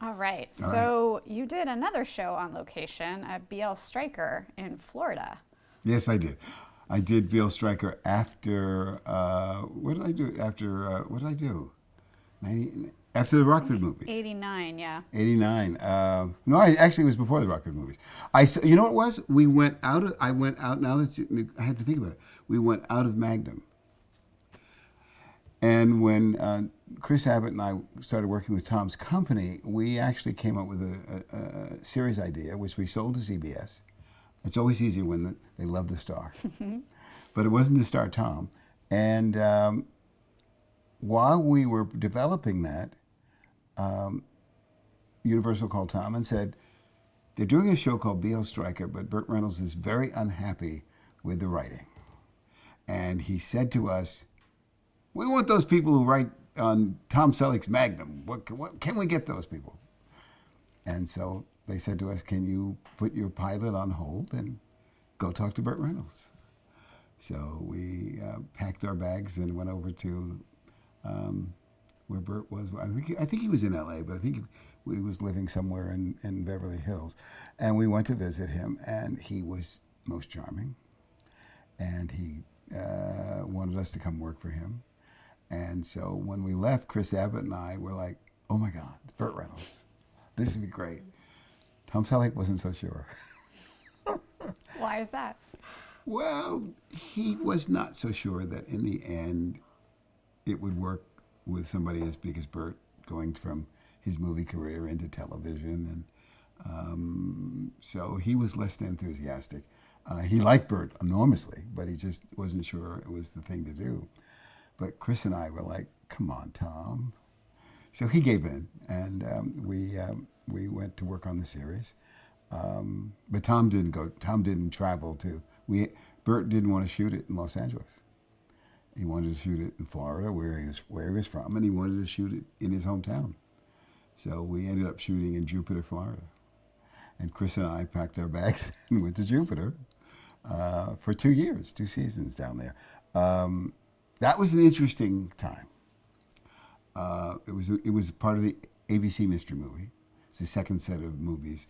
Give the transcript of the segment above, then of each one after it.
All right. All right. So you did another show on location at BL Stryker in Florida. Yes, I did. I did Bill Stryker after, what did I do? After, what did I do? 90, after the I Rockford think movies. 89, yeah. 89. No, actually, it was before the Rockford movies. You know what it was? I went out, now that I had to think about it. We went out of Magnum. And when Chris Abbott and I started working with Tom's company, we actually came up with a series idea, which we sold to CBS. It's always easier when they love the star. But it wasn't to star Tom. And while we were developing that, Universal called Tom and said, they're doing a show called BL Stryker, but Burt Reynolds is very unhappy with the writing. And he said to us, we want those people who write on Tom Selleck's Magnum. What can we get those people? And so they said to us, can you put your pilot on hold and go talk to Burt Reynolds? So we packed our bags and went over to where Burt was. I think he was in LA, but I think he was living somewhere in Beverly Hills. And we went to visit him, and he was most charming. And he wanted us to come work for him. And so when we left, Chris Abbott and I were like, oh my God, Burt Reynolds. This would be great. Tom Selleck wasn't so sure. Why is that? Well, he was not so sure that in the end it would work with somebody as big as Burt going from his movie career into television. And so he was less than enthusiastic. He liked Burt enormously, but he just wasn't sure it was the thing to do. But Chris and I were like, come on, Tom. So he gave in, and we went to work on the series. But Tom didn't go. Tom didn't travel to. Burt didn't want to shoot it in Los Angeles. He wanted to shoot it in Florida, where he was from, and he wanted to shoot it in his hometown. So we ended up shooting in Jupiter, Florida. And Chris and I packed our bags and went to Jupiter for 2 years, 2 seasons down there. That was an interesting time. It was part of the ABC Mystery Movie. It's the second set of movies.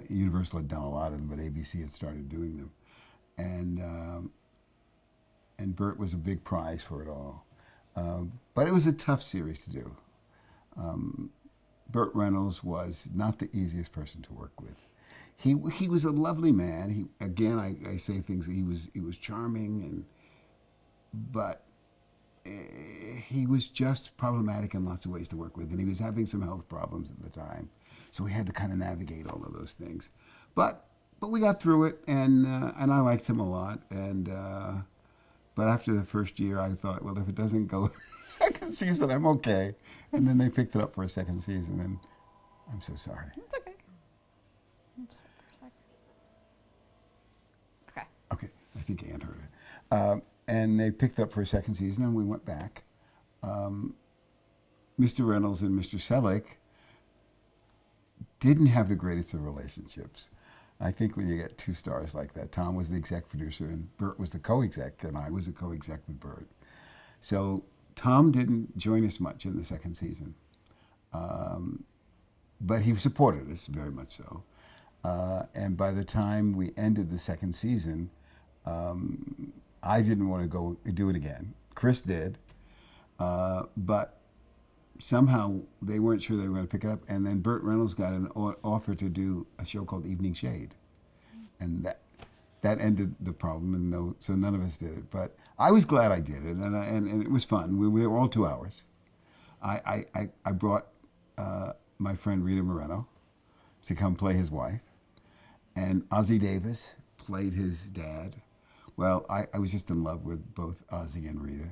Universal had done a lot of them, but ABC had started doing them, and Burt was a big prize for it all. But it was a tough series to do. Burt Reynolds was not the easiest person to work with. He was a lovely man. I say things. He was charming, but he was just problematic in lots of ways to work with, and he was having some health problems at the time, so we had to kind of navigate all of those things. But we got through it, and I liked him a lot. But after the first year, I thought, well, if it doesn't go second season, I'm okay. And then they picked it up for a second season, and I'm so sorry. It's okay. Let's check for a second. Okay. Okay, I think Ann heard it. And they picked up for a second season, and we went back. Mr. Reynolds and Mr. Selleck didn't have the greatest of relationships. I think when you get two stars like that, Tom was the exec producer, and Burt was the co-exec, and I was a co-exec with Burt. So Tom didn't join us much in the second season, but he supported us very much so. And by the time we ended the second season, I didn't want to go do it again. Chris did, but somehow they weren't sure they were going to pick it up. And then Burt Reynolds got an offer to do a show called Evening Shade, and that ended the problem. And so none of us did it. But I was glad I did it, and it was fun. We were all 2 hours. I brought my friend Rita Moreno to come play his wife, and Ozzie Davis played his dad. Well, I was just in love with both Ozzie and Rita.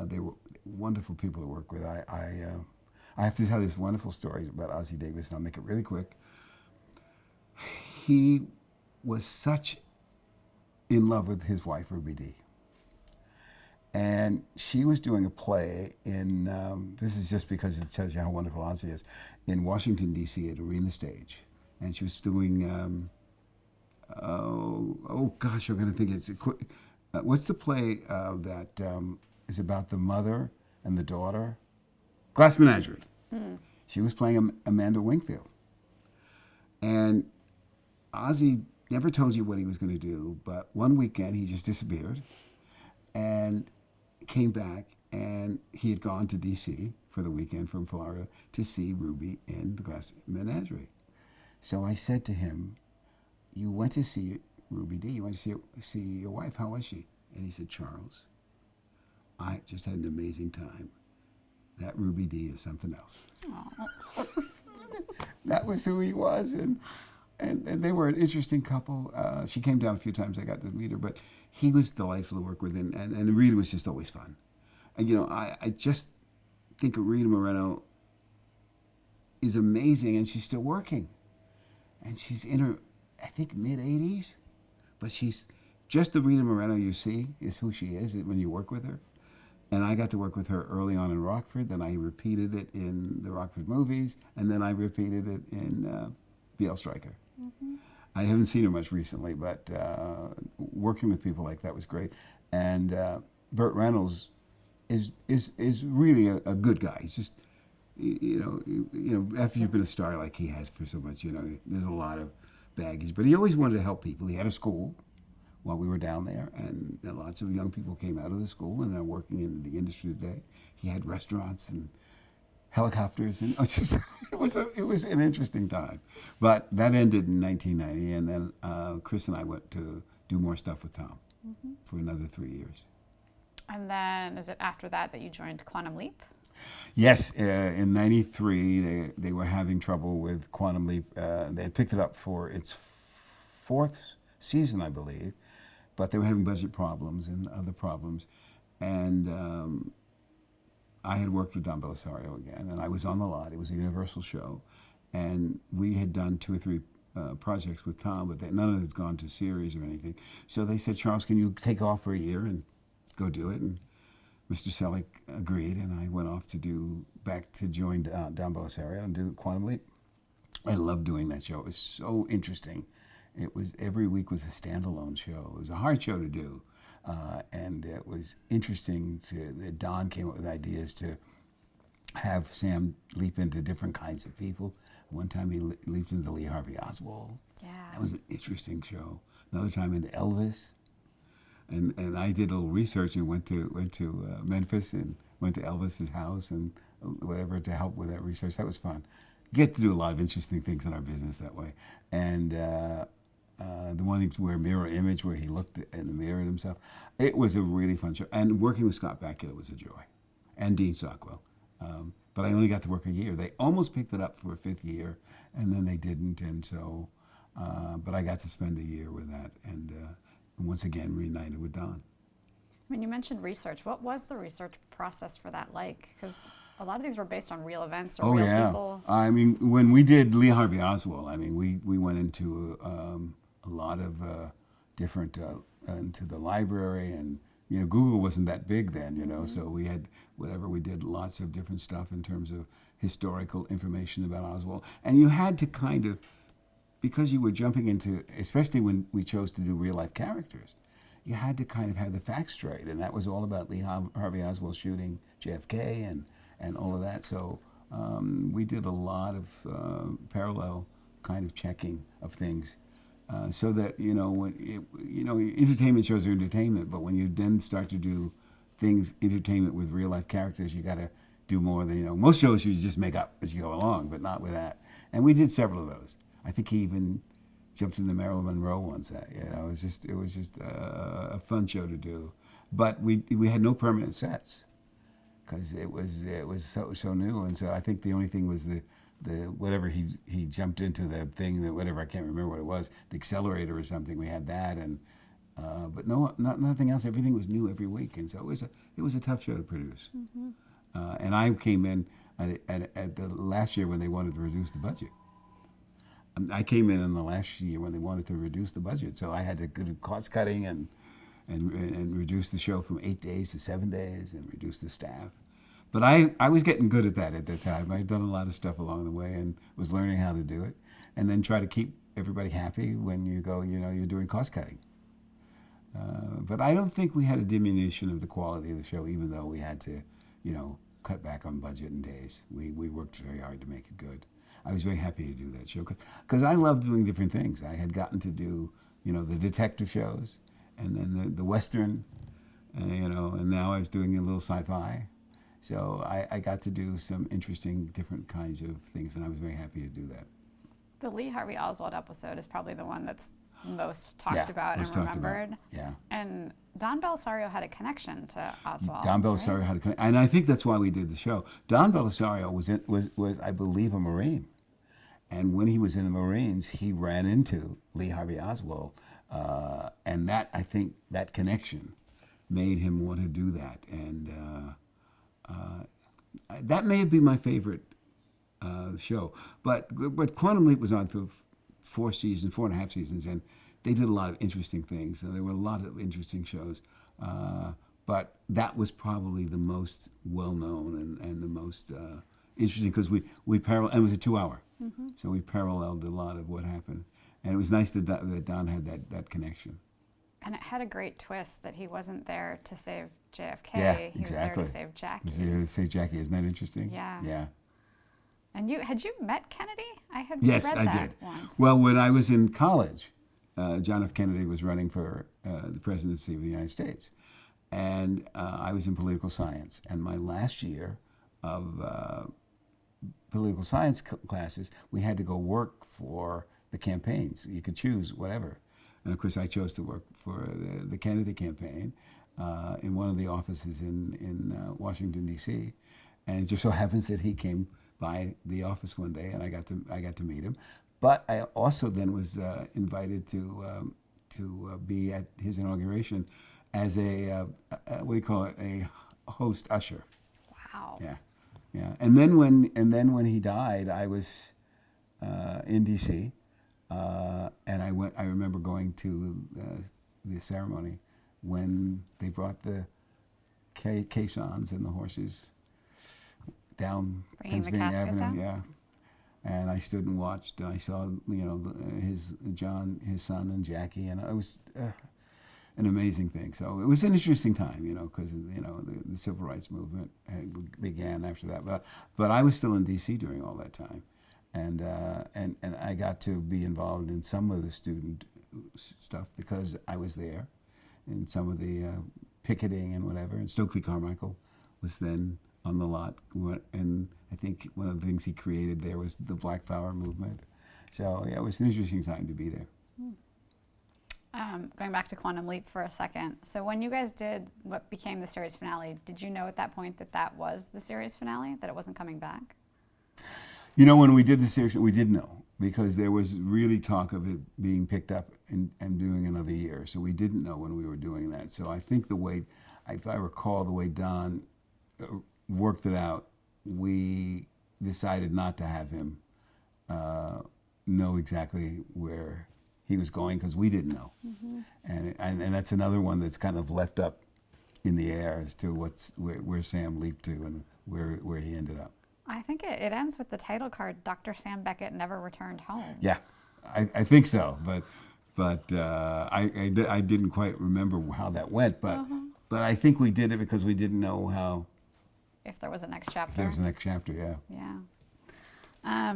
They were wonderful people to work with. I have to tell this wonderful story about Ozzie Davis, and I'll make it really quick. He was such in love with his wife, Ruby Dee. And she was doing a play in, this is just because it tells you how wonderful Ozzie is, in Washington, D.C. at Arena Stage. And she was doing, oh gosh, I'm going to think what's the play that is about the mother and the daughter? Glass Menagerie. Mm. She was playing Amanda Wingfield. And Ozzy never told you what he was going to do, but one weekend he just disappeared and came back, and he had gone to D.C. for the weekend from Florida to see Ruby in the Glass Menagerie. So I said to him, you went to see Ruby Dee, you went to see your wife, how was she? And he said, Charles, I just had an amazing time. That Ruby Dee is something else. That was who he was, and they were an interesting couple. She came down a few times, I got to meet her, but he was delightful to work with, and Rita was just always fun. And you know, I just think Rita Moreno is amazing, and she's still working. And she's in her, I think, mid-80s, but she's just the Rita Moreno you see is who she is when you work with her. And I got to work with her early on in Rockford, then I repeated it in the Rockford movies, and then I repeated it in B.L. Stryker. Mm-hmm. I haven't seen her much recently, but working with people like that was great. And Burt Reynolds is really a good guy. He's just, you know, after you've been a star like he has for so much, you know, there's a lot of baggage. But he always wanted to help people. He had a school while we were down there, and lots of young people came out of the school and are working in the industry today. He had restaurants and helicopters, and it was an interesting time. But that ended in 1990, and then Chris and I went to do more stuff with Tom for another 3 years. And then is it after that that you joined Quantum Leap? Yes, in '93 they were having trouble with Quantum Leap. They had picked it up for its fourth season, I believe, but they were having budget problems and other problems. And I had worked with Don Belisario again, and I was on the lot. It was a Universal show, and we had done 2 or 3 projects with Tom, but none of it had gone to series or anything. So they said, Charles, can you take off for a year and go do it? And Mr. Selleck agreed, and I went off to join Don Belisario and do Quantum Leap. I loved doing that show. It was so interesting. It was every week was a standalone show. It was a hard show to do, and it was interesting that Don came up with ideas to have Sam leap into different kinds of people. One time he leaped into Lee Harvey Oswald. Yeah, that was an interesting show. Another time into Elvis. And I did a little research and went to Memphis and went to Elvis's house and whatever to help with that research. That was fun. Get to do a lot of interesting things in our business that way. And the one where Mirror Image, where he looked in the mirror at himself, it was a really fun show. And working with Scott Bakula was a joy, and Dean Stockwell. But I only got to work a year. They almost picked it up for a 5th year, and then they didn't. And so, but I got to spend a year with that, and once again reunited with Don. When you mentioned research, what was the research process for that like? Because a lot of these were based on real events or real people. I mean, when we did Lee Harvey Oswald, I mean, we went into a lot of different, into the library, and, you know, Google wasn't that big then, you know, so we had we did lots of different stuff in terms of historical information about Oswald. And you had to kind of, because you were jumping into, especially when we chose to do real life characters, you had to kind of have the facts straight, and that was all about Lee Harvey Oswald shooting JFK and all of that. So we did a lot of parallel kind of checking of things, so that, you know, entertainment shows are entertainment, but when you then start to do things, entertainment with real life characters, you got to do more than, you know, most shows you just make up as you go along, but not with that. And we did several of those. I think he even jumped into Marilyn Monroe once. You know, it was just a fun show to do. But we had no permanent sets because it was so new, and so I think the only thing was the whatever he jumped into, the thing that whatever, I can't remember what it was, the accelerator or something. We had that, and but nothing else. Everything was new every week, and so it was a tough show to produce. Mm-hmm. And I came in at the last year when they wanted to reduce the budget. I came in the last year when they wanted to reduce the budget, so I had to do cost cutting and reduce the show from 8 days to 7 days and reduce the staff. But I was getting good at that time. I'd done a lot of stuff along the way and was learning how to do it, and then try to keep everybody happy when you go, you know, you're doing cost cutting. But I don't think we had a diminution of the quality of the show, even though we had to, you know, cut back on budget and days. We worked very hard to make it good. I was very happy to do that show because I loved doing different things. I had gotten to do, the detective shows, and then the Western, and now I was doing a little sci-fi. So I got to do some interesting, different kinds of things, and I was very happy to do that. The Lee Harvey Oswald episode is probably the one that's most talked about and remembered. Yeah. And Don Belisario had a connection to Oswald. Don Belisario right? had a connection, and I think that's why we did the show. Don Belisario was I believe, a Marine, and when he was in the Marines, he ran into Lee Harvey Oswald, and that, I think, that connection made him want to do that, and that may be my favorite show. But Quantum Leap was on for 4.5 seasons, and they did a lot of interesting things. And there were a lot of interesting shows. But that was probably the most well-known and the most interesting because we parallel, and it was a 2-hour. Mm-hmm. So we paralleled a lot of what happened. And it was nice that Don had that connection. And it had a great twist that he wasn't there to save JFK. Yeah, he exactly. was there to save Jackie. He was there to save Jackie. Isn't that interesting? Yeah. Yeah. And had you met Kennedy? I had Yes, read I that did. once. Well, when I was in college, John F. Kennedy was running for the presidency of the United States. And I was in political science. And my last year of political science classes, we had to go work for the campaigns. You could choose whatever. And of course, I chose to work for the Kennedy campaign in one of the offices in Washington, D.C. And it just so happens that he came by the office one day, and I got to meet him. But I also then was invited to be at his inauguration as a what do you call it, a host usher. Wow. Yeah, yeah. And then when he died, I was in D.C. And I remember going to the ceremony when they brought the caissons and the horses down Pennsylvania Avenue. Yeah, and I stood and watched, and I saw his son and Jackie, and it was an amazing thing. So it was an interesting time, because the civil rights movement began after that. But I was still in D.C. during all that time. And I got to be involved in some of the student stuff because I was there, in some of the picketing and whatever. And Stokely Carmichael was then on the lot, and I think one of the things he created there was the Black Power movement. So yeah, it was an interesting time to be there. Going back to Quantum Leap for a second. So when you guys did what became the series finale, did you know at that point that was the series finale, that it wasn't coming back? When we did the series, we did know, because there was really talk of it being picked up and doing another year. So we didn't know when we were doing that. So I think if I recall the way Don worked it out, we decided not to have him know exactly where he was going, because we didn't know. Mm-hmm. And that's another one that's kind of left up in the air as to where Sam leaped to and where he ended up. I think it ends with the title card, Dr. Sam Beckett never returned home. Yeah, I think so, but I didn't quite remember how that went, but I think we did it because we didn't know how. If there was a next chapter. If there was a next chapter, yeah. Yeah.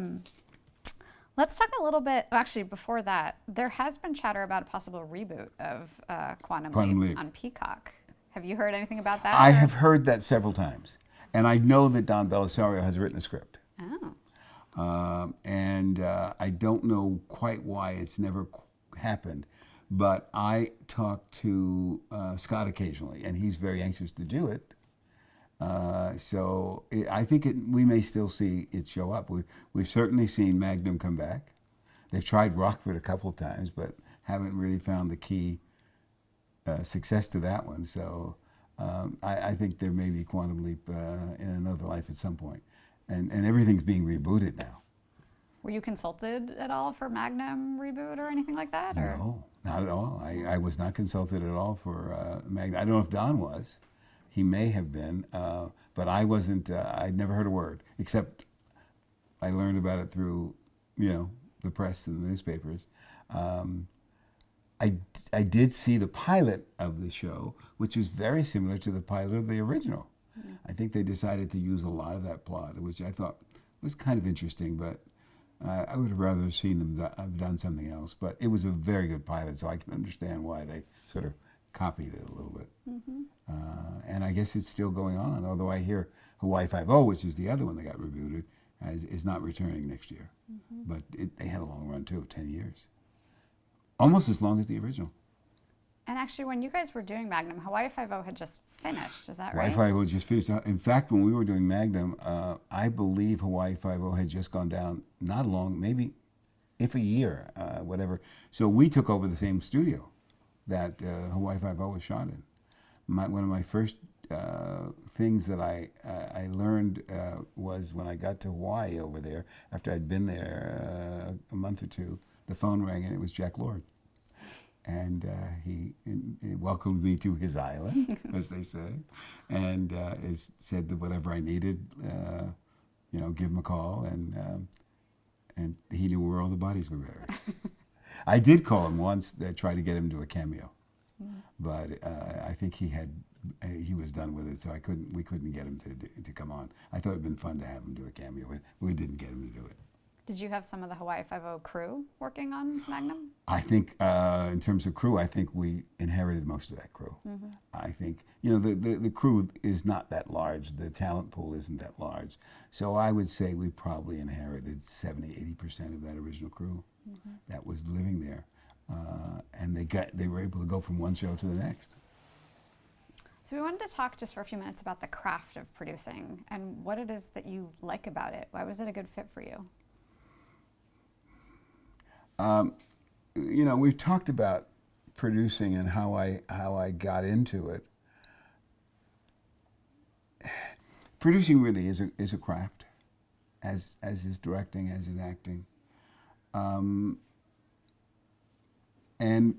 Let's talk a little bit, actually before that, there has been chatter about a possible reboot of Quantum Leap on Peacock. Have you heard anything about that? I have heard that several times. And I know that Don Belisario has written a script. Oh. And I don't know quite why it's never happened. But I talk to Scott occasionally, and he's very anxious to do it. So I think we may still see it show up. We've certainly seen Magnum come back. They've tried Rockford a couple of times, but haven't really found the key success to that one. So I think there may be Quantum Leap in another life at some point. And everything's being rebooted now. Were you consulted at all for Magnum reboot or anything like that? Or? No, not at all. I was not consulted at all for Magnum. I don't know if Don was. He may have been, but I wasn't. I'd never heard a word, except I learned about it through, the press and the newspapers. I did see the pilot of the show, which was very similar to the pilot of the original. I think they decided to use a lot of that plot, which I thought was kind of interesting, but I would have rather seen them have done something else. But it was a very good pilot, so I can understand why they sort of copied it a little bit. And I guess it's still going on, although I hear Hawaii Five-O, which is the other one that got rebooted, is not returning next year. But they had a long run too, 10 years. Almost as long as the original. And actually, when you guys were doing Magnum, Hawaii Five-O had just finished. Is that right? Hawaii Five-O just finished. In fact, when we were doing Magnum, I believe Hawaii Five-O had just gone down not long, maybe if a year, whatever. So we took over the same studio that Hawaii Five-O was shot in. One of my first things that I learned was when I got to Hawaii over there, after I'd been there a month or two, the phone rang and it was Jack Lord. And he welcomed me to his island, as they say, and said that whatever I needed, give him a call, and he knew where all the bodies were buried. I did call him once to try to get him to a cameo, but I think he was done with it, so we couldn't get him to come on. I thought it'd been fun to have him do a cameo, but we didn't get him to do it. Did you have some of the Hawaii Five-O crew working on Magnum? I think in terms of crew, I think we inherited most of that crew. I think, the crew is not that large. The talent pool isn't that large. So I would say we probably inherited 70-80% of that original crew that was living there. And they were able to go from one show to the next. So we wanted to talk just for a few minutes about the craft of producing and what it is that you like about it. Why was it a good fit for you? We've talked about producing and how I got into it. Producing really is a craft, as is directing, as is acting, and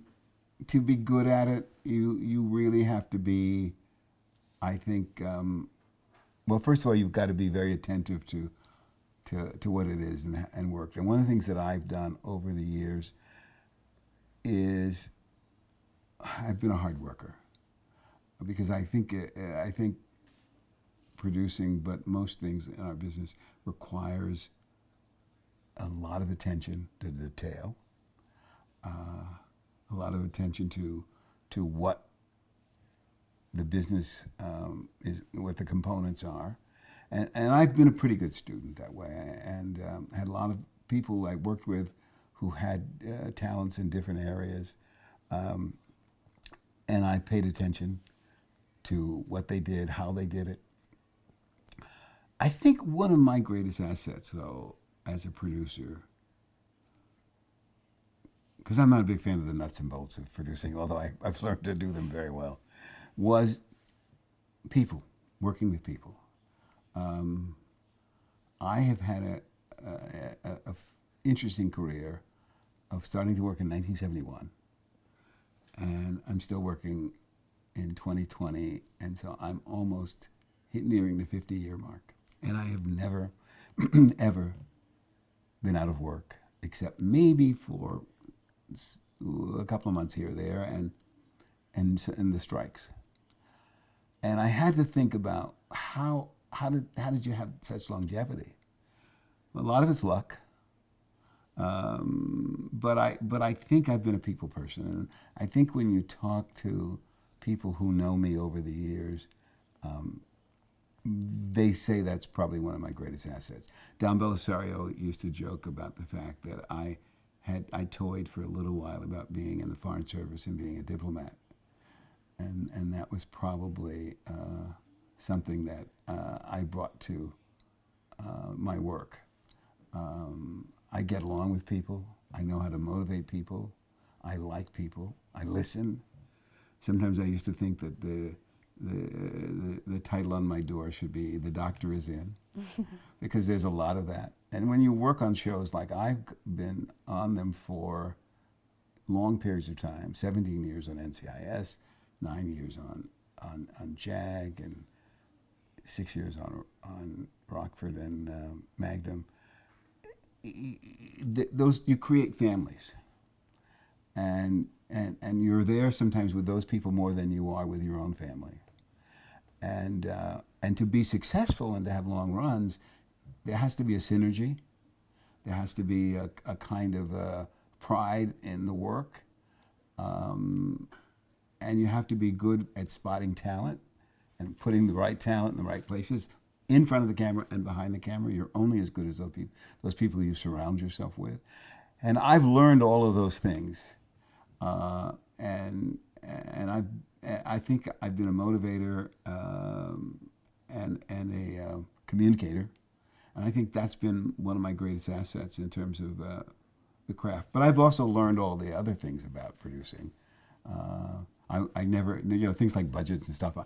to be good at it, you really have to be, I think. Well, first of all, you've got to be very attentive to what it is and work. And one of the things that I've done over the years is I've been a hard worker, because I think producing, but most things in our business, requires a lot of attention to detail, a lot of attention to what the business is, what the components are. And I've been a pretty good student that way, and had a lot of people I worked with who had talents in different areas, and I paid attention to what they did, how they did it. I think one of my greatest assets, though, as a producer, because I'm not a big fan of the nuts and bolts of producing, although I've learned to do them very well, was people, working with people. I have had a interesting career of starting to work in 1971, and I'm still working in 2020, and so I'm almost nearing the 50-year mark. And I have never, ever been out of work, except maybe for a couple of months here or there, and the strikes. And I had to think about how did you have such longevity? A lot of it's luck, but I think I've been a people person, and I think when you talk to people who know me over the years, they say that's probably one of my greatest assets. Don Belisario used to joke about the fact that I toyed for a little while about being in the Foreign Service and being a diplomat, and that was probably something that I brought to my work. I get along with people. I know how to motivate people. I like people. I listen. Sometimes I used to think that the title on my door should be "The Doctor is In," because there's a lot of that. And when you work on shows like I've been on them for long periods of time, 17 years on NCIS, 9 years on JAG, and 6 years on Rockford and Magnum. Those, you create families, and you're there sometimes with those people more than you are with your own family. and to be successful and to have long runs, there has to be a synergy. There has to be a kind of pride in the work. And you have to be good at spotting talent and putting the right talent in the right places in front of the camera and behind the camera. You're only as good as those people you surround yourself with. And I've learned all of those things. And I think I've been a motivator and a communicator. And I think that's been one of my greatest assets in terms of the craft. But I've also learned all the other things about producing. I never, things like budgets and stuff.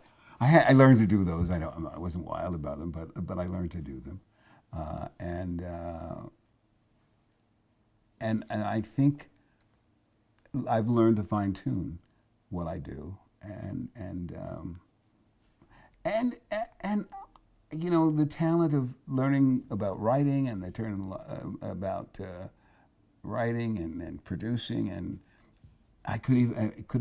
I learned to do those. I wasn't wild about them, but I learned to do them. And I think I've learned to fine tune what I do, and the talent of learning about writing and the turn about writing and producing, and I could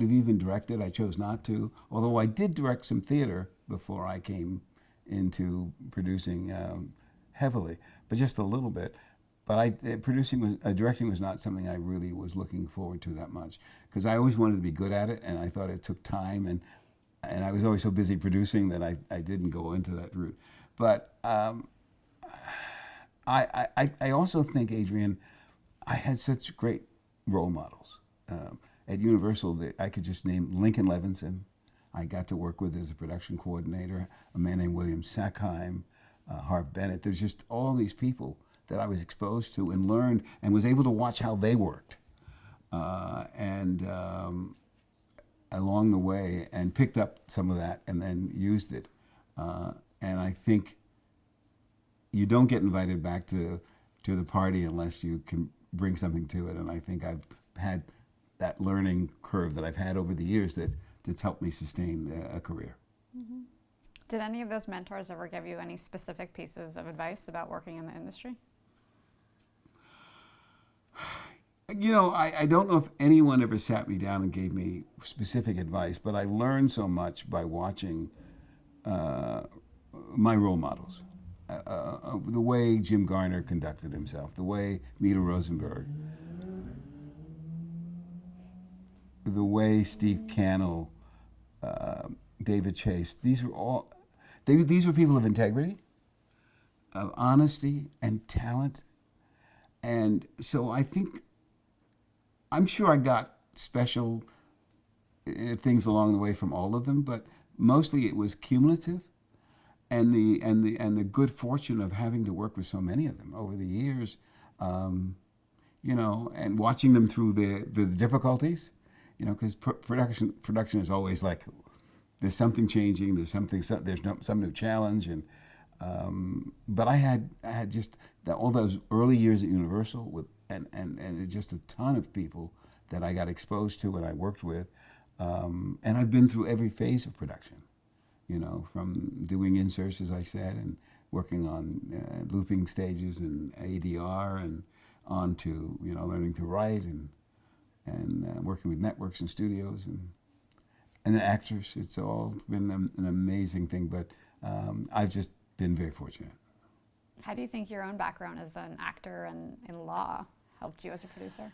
have even directed. I chose not to, although I did direct some theater before I came into producing heavily, but just a little bit. But directing was not something I really was looking forward to that much, because I always wanted to be good at it, and I thought it took time, and I was always so busy producing that I didn't go into that route. But I also think, Adrian, I had such great role models. At Universal, I could just name Lincoln Levinson. I got to work with as a production coordinator, a man named William Sackheim, Harv Bennett. There's just all these people that I was exposed to and learned and was able to watch how they worked. Along the way, and picked up some of that and then used it. And I think you don't get invited back to the party unless you can bring something to it. And I think I've had that learning curve that I've had over the years that's helped me sustain a career. Mm-hmm. Did any of those mentors ever give you any specific pieces of advice about working in the industry? I don't know if anyone ever sat me down and gave me specific advice, but I learned so much by watching my role models. The way Jim Garner conducted himself, the way Mita Rosenberg, the way Steve Cannell, David Chase. These were people of integrity, of honesty and talent. And so I'm sure I got special things along the way from all of them, but mostly it was cumulative, and the good fortune of having to work with so many of them over the years, and watching them through the difficulties, because production is always like there's something changing, there's some new challenge, and but I had just all those early years at Universal with and just a ton of people that I got exposed to and I worked with, and I've been through every phase of production, from doing inserts, as I said, and working on looping stages and ADR, and on to learning to write and working with networks and studios and the actors. It's all been an amazing thing, but I've just been very fortunate. How do you think your own background as an actor and in law helped you as a producer?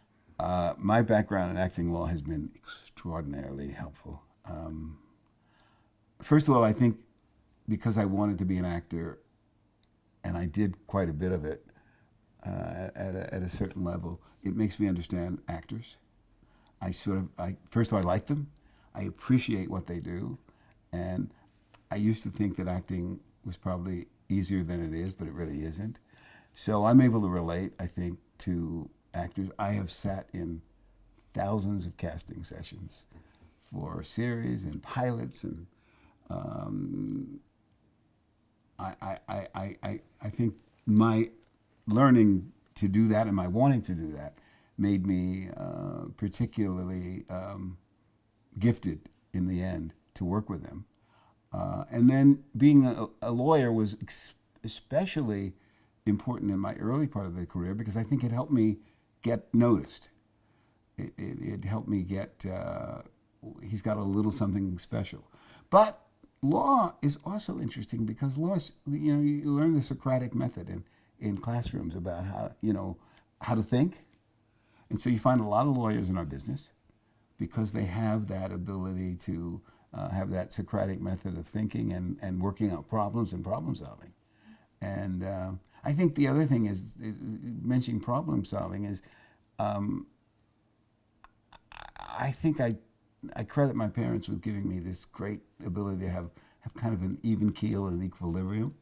My background in acting law has been extraordinarily helpful. First of all, I think because I wanted to be an actor, and I did quite a bit of it at a certain level, it makes me understand actors. First of all, I like them. I appreciate what they do. And I used to think that acting was probably easier than it is, but it really isn't. So I'm able to relate, I think, to actors. I have sat in thousands of casting sessions for series and pilots, and I think my learning to do that and my wanting to do that made me particularly gifted in the end to work with them. And then being a lawyer was especially important in my early part of the career, because I think it helped me get noticed. It helped me get, he's got a little something special. But, law is also interesting because law is, you learn the Socratic method in classrooms about how to think. And so you find a lot of lawyers in our business because they have that ability to have that Socratic method of thinking and working out problems and problem solving. And I think the other thing is mentioning problem solving is I think I credit my parents with giving me this great ability to have kind of an even keel and equilibrium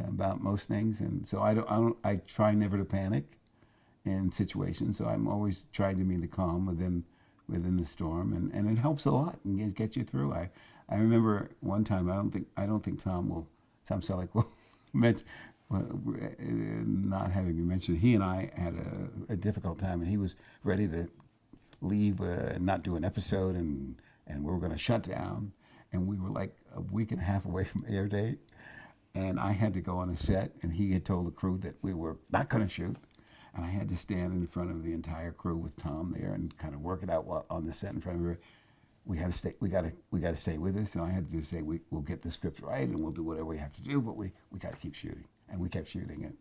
about most things. And so I try never to panic in situations. So I'm always trying to be the calm within the storm, and it helps a lot and it gets you through. I remember one time, I don't think Tom Selleck will not having me mentioned, he and I had a difficult time, and he was ready to leave and not do an episode, and we were going to shut down, and we were like a week and a half away from air date, and I had to go on a set, and he had told the crew that we were not going to shoot, and I had to stand in front of the entire crew with Tom there and kind of work it out on the set in front of her. We had to stay. We got to stay with us, and I had to say we'll get the script right, and we'll do whatever we have to do, but we got to keep shooting, and we kept shooting it.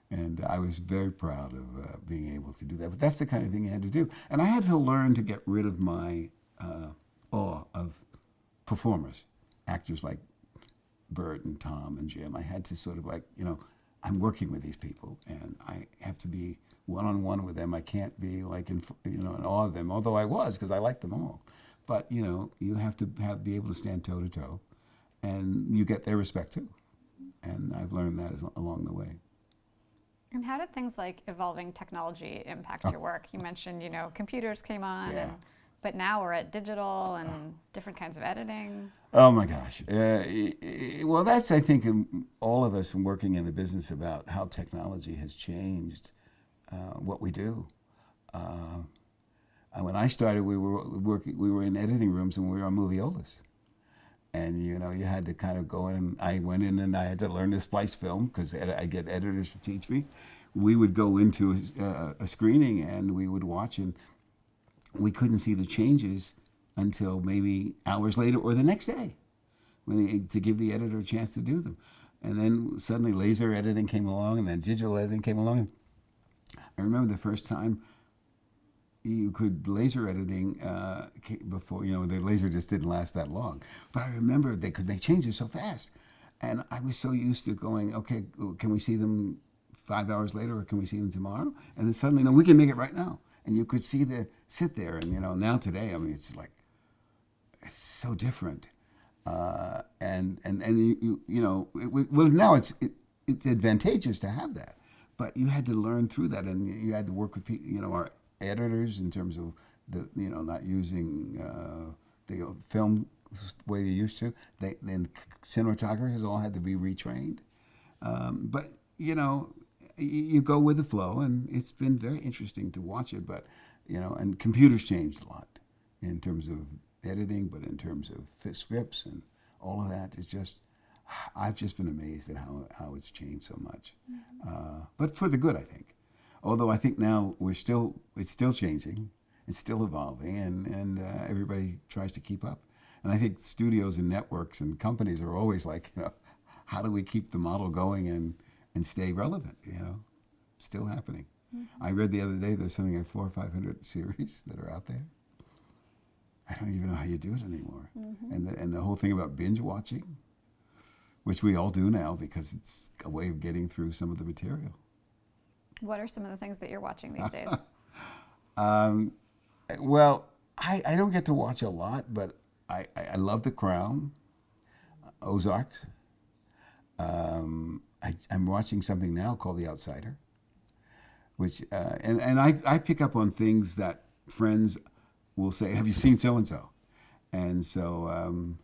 And I was very proud of being able to do that. But that's the kind of thing you had to do. And I had to learn to get rid of my awe of performers, actors like Bert and Tom and Jim. I had to sort of I'm working with these people, and I have to be one-on-one with them. I can't be in awe of them, although I was, because I liked them all. But, you have to be able to stand toe-to-toe, and you get their respect, too. And I've learned that along the way. And how did things like evolving technology impact your work? You mentioned, computers came on, Yeah. but now we're at digital and different kinds of editing. Oh my gosh. Well, that's, I think, all of us working in the business about how technology has changed what we do. When I started, we were in editing rooms and we were on moviolas. And, you had to kind of go in. I went in and I had to learn to splice film because I get editors to teach me. We would go into a screening and we would watch, and we couldn't see the changes until maybe hours later or the next day to give the editor a chance to do them. And then suddenly laser editing came along, and then digital editing came along. I remember the first time you could laser editing before, the laser just didn't last that long. But I remember they could make changes so fast. And I was so used to going, okay, can we see them 5 hours later, or can we see them tomorrow? And then suddenly, no, we can make it right now. And you could sit there, and now today, I mean, it's so different. Well, now it's advantageous to have that. But you had to learn through that, and you had to work with people, our editors in terms of not using the film the way they used to. Then cinematographers all had to be retrained. But you go with the flow, and it's been very interesting to watch it. But and computers changed a lot in terms of editing, but in terms of scripts and all of that. I've just been amazed at how it's changed so much. But for the good, I think. Although I think now it's still changing, it's still evolving, and everybody tries to keep up. And I think studios and networks and companies are always like, how do we keep the model going and stay relevant? Still happening. Mm-hmm. I read the other day there's something like 400 or 500 series that are out there. I don't even know how you do it anymore. Mm-hmm. And the whole thing about binge watching, which we all do now because it's a way of getting through some of the material. What are some of the things that you're watching these days? Well, I don't get to watch a lot, but I love The Crown, Ozarks. I'm watching something now called The Outsider, which and I pick up on things that friends will say, have you seen so-and-so? And so,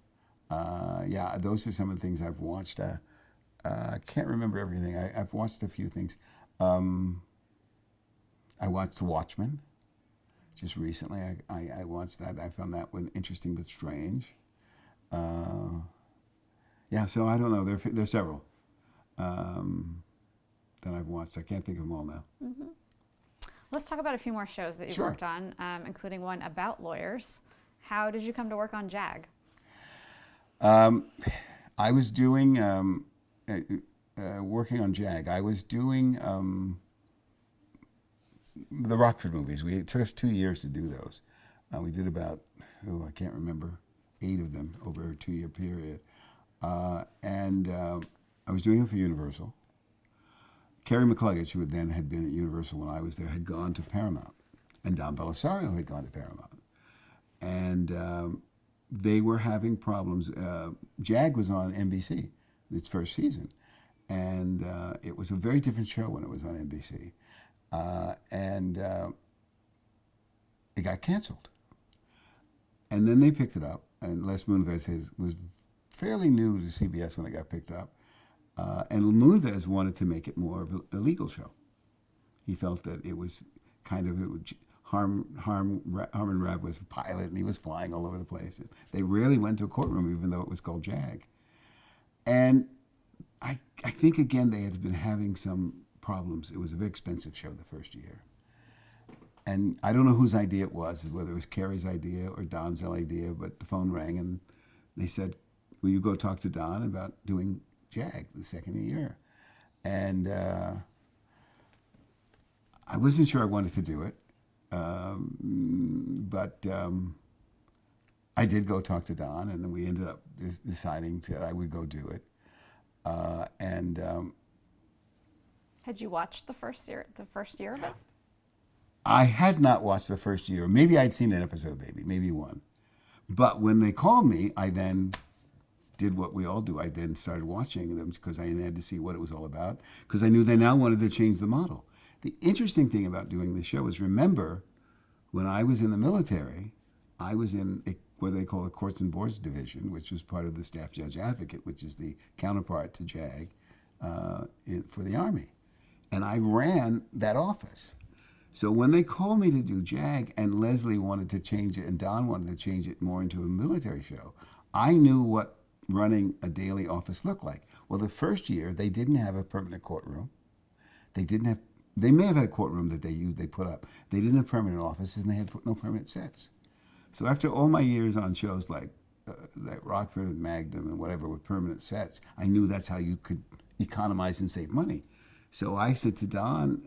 yeah, those are some of the things I've watched. I can't remember everything. I've watched a few things. I watched The Watchmen just recently. I watched that. I found that one interesting but strange. Yeah, so I don't know. There's several that I've watched. I can't think of them all now. Mm-hmm. Let's talk about a few more shows that you've Sure. worked on, including one about lawyers. How did you come to work on JAG? I was doing working on JAG. I was doing the Rockford movies. It took us 2 years to do those. We did about, I can't remember, 8 of them over a 2-year period. And I was doing them for Universal. Carrie McCluggage, who then had been at Universal when I was there, had gone to Paramount. And Don Belisario had gone to Paramount. And they were having problems. JAG was on NBC, its first season. And it was a very different show when it was on NBC. And it got canceled. And then they picked it up. And Les Moonves was fairly new to CBS when it got picked up. And Moonves wanted to make it more of a legal show. He felt that it was kind of, it would, Harmon Rabb was a pilot and he was flying all over the place. And they rarely went to a courtroom, even though it was called JAG. And I think, again, they had been having some problems. It was a very expensive show the first year. And I don't know whose idea it was, whether it was Carrie's idea or Don's idea, but the phone rang and they said, will you go talk to Don about doing JAG the second year? And I wasn't sure I wanted to do it, but I did go talk to Don, and we ended up deciding I would go do it. Had you watched the first year of it? I had not watched the first year. Maybe I'd seen an episode, maybe one. But when they called me, I then did what we all do. I then started watching them because I had to see what it was all about, because I knew they now wanted to change the model. The interesting thing about doing this show is, remember, when I was in the military, I was in what they call the Courts and Boards Division, which was part of the Staff Judge Advocate, which is the counterpart to JAG for the Army. And I ran that office. So when they called me to do JAG, and Leslie wanted to change it, and Don wanted to change it more into a military show, I knew what running a daily office looked like. Well, the first year, they didn't have a permanent courtroom. They may have had a courtroom that they put up. They didn't have permanent offices, and they had no permanent sets. So after all my years on shows like Rockford and Magnum and whatever with permanent sets, I knew that's how you could economize and save money. So I said to Don,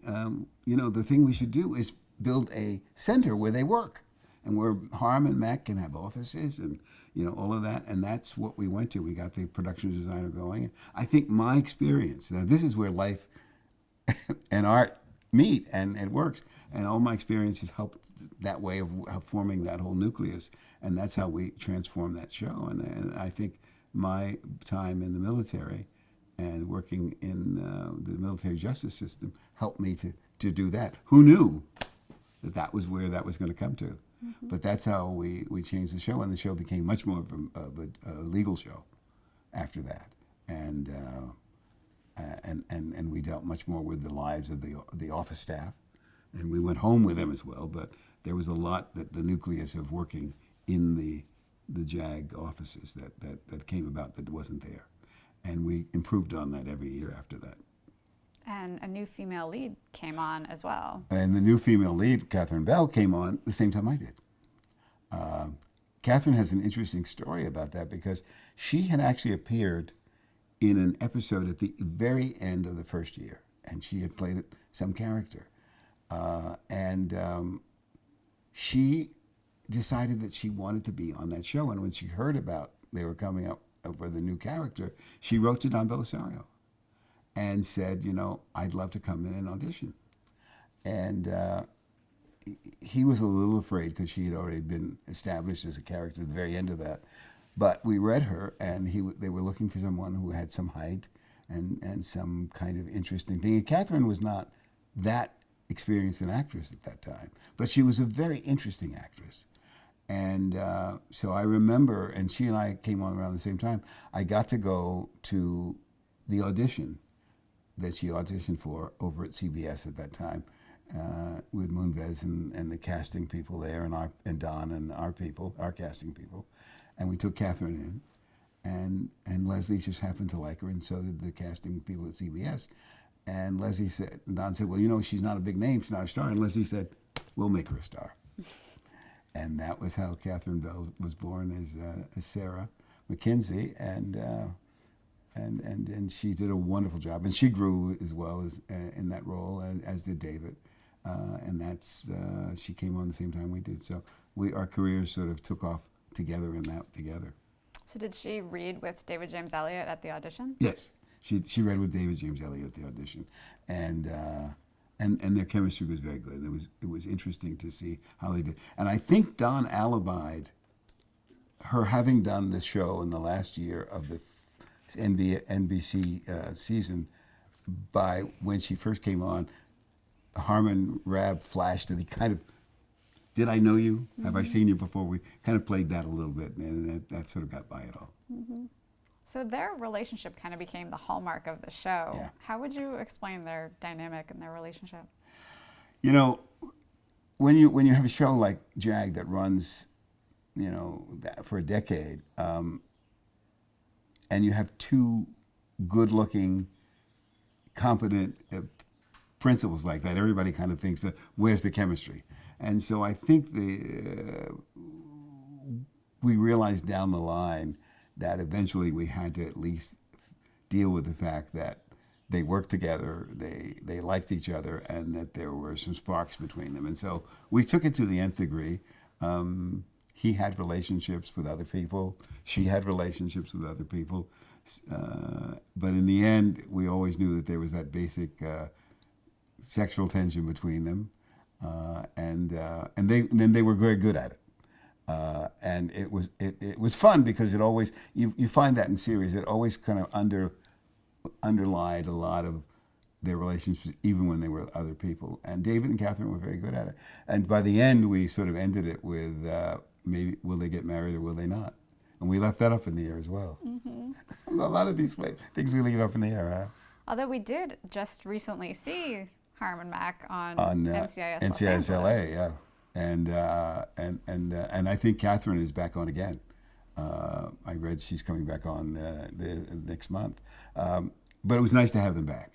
the thing we should do is build a center where they work, and where Harm and Mac can have offices and, all of that. And that's what we went to. We got the production designer going. I think my experience, now this is where life and art meet, and it works. And all my experiences helped that way of forming that whole nucleus. And that's how we transformed that show. And I think my time in the military and working in the military justice system helped me to do that. Who knew that was where that was going to come to? Mm-hmm. But that's how we changed the show, and the show became much more of a legal show after that. And we dealt much more with the lives of the office staff, and we went home with them as well. But there was a lot that the nucleus of working in the JAG offices that came about that wasn't there. And we improved on that every year after that. And a new female lead came on as well. And the new female lead, Catherine Bell, came on the same time I did. Catherine has an interesting story about that, because she had actually appeared in an episode at the very end of the first year, and she had played some character. She decided that she wanted to be on that show, and when she heard about they were coming up with a new character, she wrote to Don Belisario and said, I'd love to come in and audition. And he was a little afraid, because she had already been established as a character at the very end of that. But we read her, and they were looking for someone who had some height and some kind of interesting thing. And Catherine was not that experienced an actress at that time, but she was a very interesting actress. And so I remember, and she and I came on around the same time, I got to go to the audition that she auditioned for over at CBS at that time, with Moonves and the casting people there, and Don and our casting people. And we took Catherine in, and Leslie just happened to like her, and so did the casting people at CBS. And Don said, well, she's not a big name, she's not a star. And Leslie said, we'll make her a star. And that was how Catherine Bell was born, as Sarah McKenzie. And and she did a wonderful job, and she grew as well as in that role, as did David, and that's she came on the same time we did. So our careers sort of took off together in that together. So did she read with David James Elliott at the audition? Yes, she read with David James Elliott at the audition, and their chemistry was very good. It was interesting to see how they did, and I think Don alibied her having done this show in the last year of the NBC season by when she first came on. Harmon Rabb flashed and he kind of, did I know you? Have I seen you before? We kind of played that a little bit, and that sort of got by it all. So their relationship kind of became the hallmark of the show. Yeah. How would you explain their dynamic and their relationship? You know, when you have a show like JAG that runs, for a decade, and you have two good-looking, competent principals like that, everybody kind of thinks, where's the chemistry? And so I think we realized down the line that eventually we had to at least deal with the fact that they worked together, they liked each other, and that there were some sparks between them. And so we took it to the nth degree. He had relationships with other people. She had relationships with other people. But in the end, we always knew that there was that basic sexual tension between them. And then they were very good at it. And it was fun because it always, you find that in series, it always kind of underlied a lot of their relationships, even when they were with other people. And David and Catherine were very good at it. And by the end, we sort of ended it with maybe will they get married or will they not? And we left that up in the air as well. A lot of these things we leave up in the air, huh? Although we did just recently see Harmon Mack on NCIS LA, yeah. And I think Catherine is back on again. I read she's coming back on the next month. But it was nice to have them back.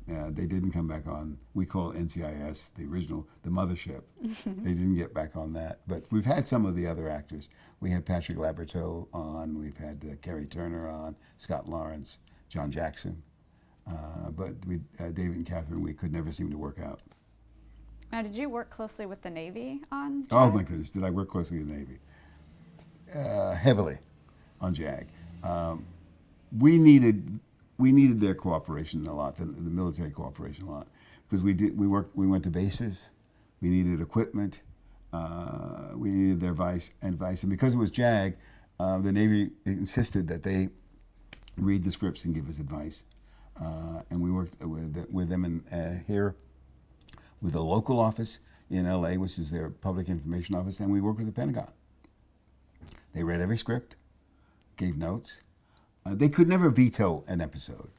They didn't come back on. We call NCIS the original, the mothership. They didn't get back on that. But we've had some of the other actors. We had Patrick Laborteaux on. We've had Kerry Turner on, Scott Lawrence, John Jackson. But David and Catherine, we could never seem to work out. Now, did you work closely with the Navy on JAG? Oh my goodness, did I work closely with the Navy? Heavily on JAG. We needed their cooperation a lot, the military cooperation a lot, because we went to bases, we needed equipment, we needed their advice, and because it was JAG, the Navy insisted that they read the scripts and give us advice, and we worked with them here with a local office in LA, which is their public information office, and we worked with the Pentagon. They read every script, gave notes. They could never veto an episode,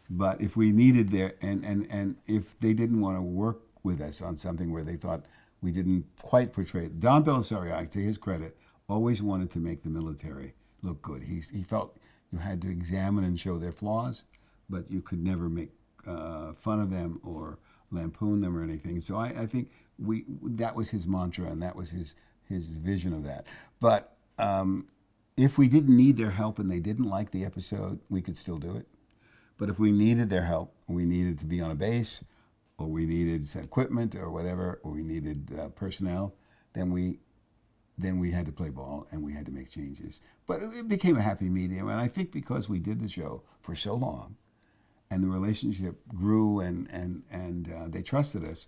but if we needed and if they didn't want to work with us on something where they thought we didn't quite portray it, Don Belisario, to his credit, always wanted to make the military look good. He felt you had to examine and show their flaws, but you could never make fun of them or lampoon them or anything. So I think that was his mantra, and that was his vision of that. But if we didn't need their help and they didn't like the episode, we could still do it. But if we needed their help, we needed to be on a base, or we needed equipment or whatever, or we needed personnel, then we had to play ball and we had to make changes. But it became a happy medium, and I think because we did the show for so long, and the relationship grew and they trusted us,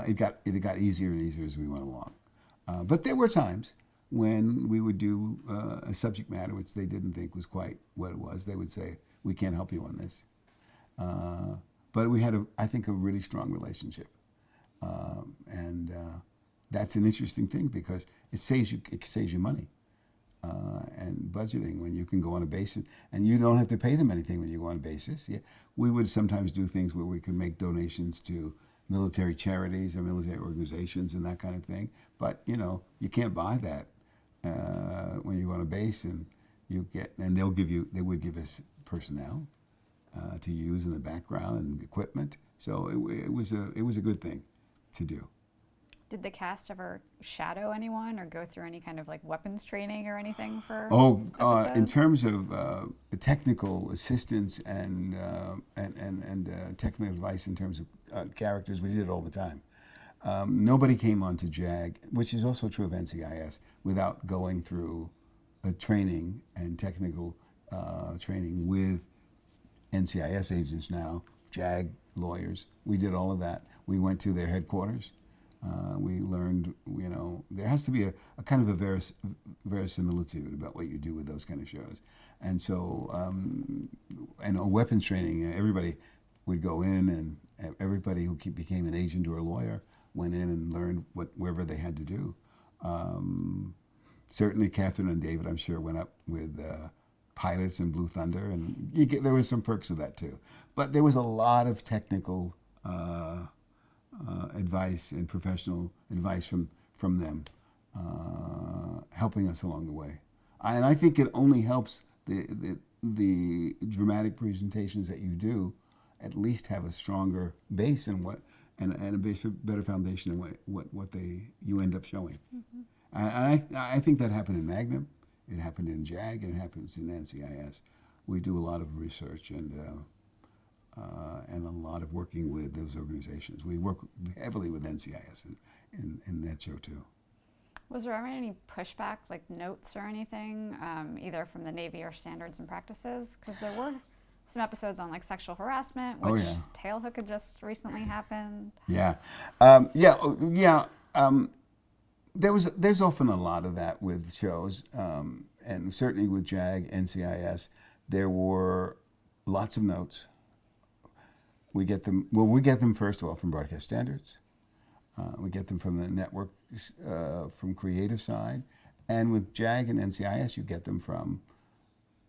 it got easier and easier as we went along. But there were times when we would do a subject matter which they didn't think was quite what it was. They would say, we can't help you on this. But we had, I think, a really strong relationship. And that's an interesting thing because it saves you money and budgeting when you can go on a basis. And you don't have to pay them anything when you go on a basis. Yeah, we would sometimes do things where we could make donations to military charities or military organizations and that kind of thing. But, you can't buy that when you go on a base, and they would give us personnel to use in the background and equipment. So it was a good thing to do. Did the cast ever shadow anyone or go through any kind of like weapons training or anything for In episodes? terms of technical assistance and technical advice in terms of characters, we did it all the time. Nobody came onto JAG, which is also true of NCIS, without going through a training and technical training with NCIS agents now, JAG lawyers. We did all of that. We went to their headquarters. We learned, there has to be a kind of a verisimilitude about what you do with those kind of shows. And so, and a weapons training, everybody would go in, and everybody who became an agent or a lawyer went in and learned whatever they had to do. Certainly Catherine and David, I'm sure, went up with pilots in Blue Thunder, and there was some perks of that too. But there was a lot of technical advice and professional advice from them, helping us along the way. And I think it only helps the dramatic presentations that you do at least have a stronger base and a better foundation in what you end up showing. Mm-hmm. I think that happened in Magnum, it happened in JAG, and it happens in NCIS. We do a lot of research and a lot of working with those organizations. We work heavily with NCIS in that show too. Was there ever any pushback, like notes or anything, either from the Navy or standards and practices? Because there were some episodes on like sexual harassment, which tailhook had just recently happened. Yeah, there's often a lot of that with shows, and certainly with JAG, NCIS, there were lots of notes. We get them first of all from broadcast standards. We get them from the network, from creative side, and with JAG and NCIS, you get them from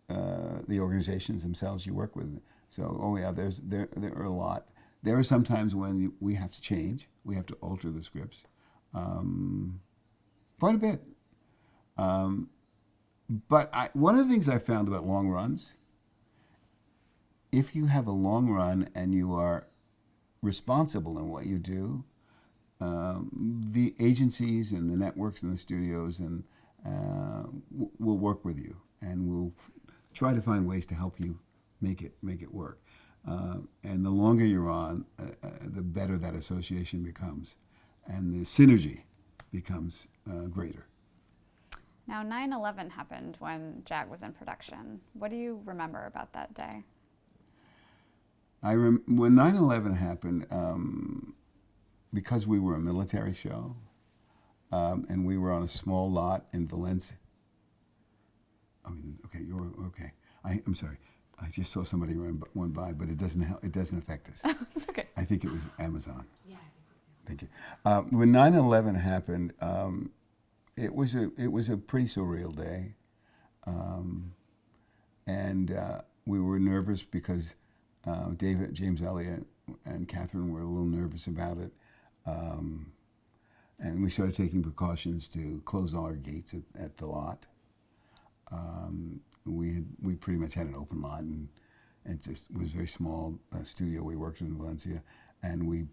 the organizations themselves you work with. So, there are a lot. There are some times when we have to change. We have to alter the scripts, quite a bit. But one of the things I found about long runs, if you have a long run and you are responsible in what you do, the agencies and the networks and the studios will work with you and will try to find ways to help you make it work. And the longer you're on, the better that association becomes, and the synergy becomes greater. Now, 9/11 happened when JAG was in production. What do you remember about that day? When 9/11 happened, because we were a military show, and we were on a small lot in Valencia. Okay, you're okay. I'm sorry. I just saw somebody run by, but it doesn't affect us. It's okay. I think it was Amazon. Yeah. Thank you. When 9/11 happened, it was a pretty surreal day, and we were nervous because James Elliott, and Catherine were a little nervous about it, and we started taking precautions to close all our gates at the lot. We pretty much had an open lot, and it just was a very small studio we worked in Valencia, and we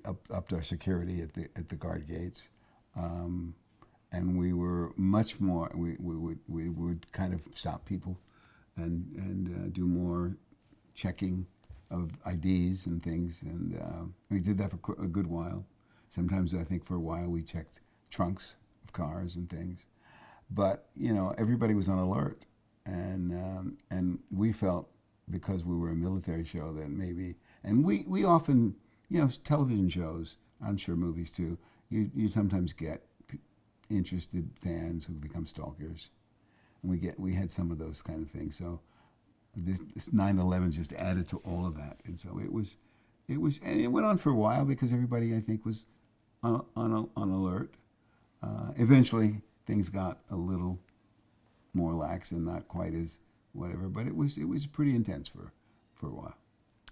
upped our security at the guard gates, and we were much more. We would kind of stop people, and do more checking of IDs and things, and we did that for a good while. Sometimes I think for a while we checked trunks of cars and things, but everybody was on alert, and we felt, because we were a military show, that maybe, and we often, television shows, I'm sure movies too, you sometimes get interested fans who become stalkers, and we had some of those kind of things. So this 9/11 just added to all of that, and so it was, and it went on for a while because everybody, I think, was on alert. Eventually, things got a little more lax and not quite as whatever, but it was pretty intense for a while.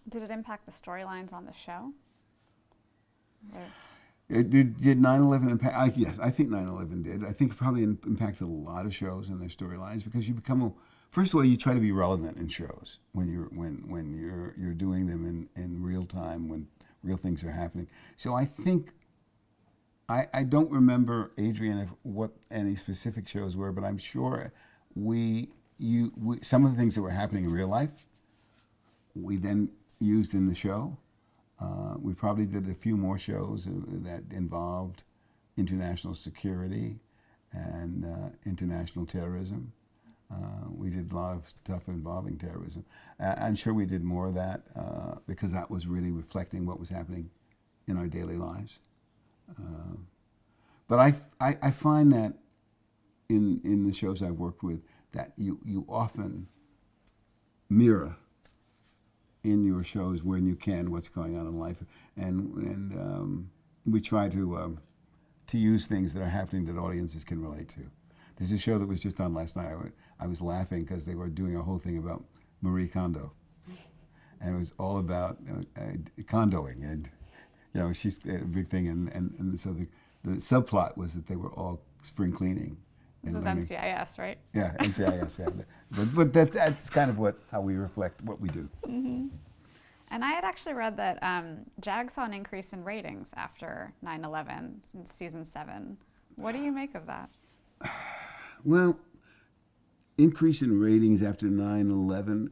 Did it impact the storylines on the show? Did 9/11 impact? Yes, I think 9/11 did. I think it probably impacted a lot of shows and their storylines, because you become first of all, you try to be relevant in shows when you're doing them in real time, when real things are happening. So I think I don't remember, Adrian, if what any specific shows were, but I'm sure some of the things that were happening in real life, we then used in the show. We probably did a few more shows that involved international security and international terrorism. We did a lot of stuff involving terrorism. I'm sure we did more of that because that was really reflecting what was happening in our daily lives. But I find that in the shows I've worked with that you often mirror in your shows when you can what's going on in life, and we try to use things that are happening that audiences can relate to. There's a show that was just on last night. I was laughing because they were doing a whole thing about Marie Kondo, and it was all about condoing, and she's a big thing, and so the subplot was that they were all spring cleaning. This is NCIS, right? Yeah, NCIS. Yeah, but that's kind of how we reflect what we do. Mm-hmm. And I had actually read that JAG saw an increase in ratings after 9/11 in season 7. What do you make of that? Well, increase in ratings after 9/11.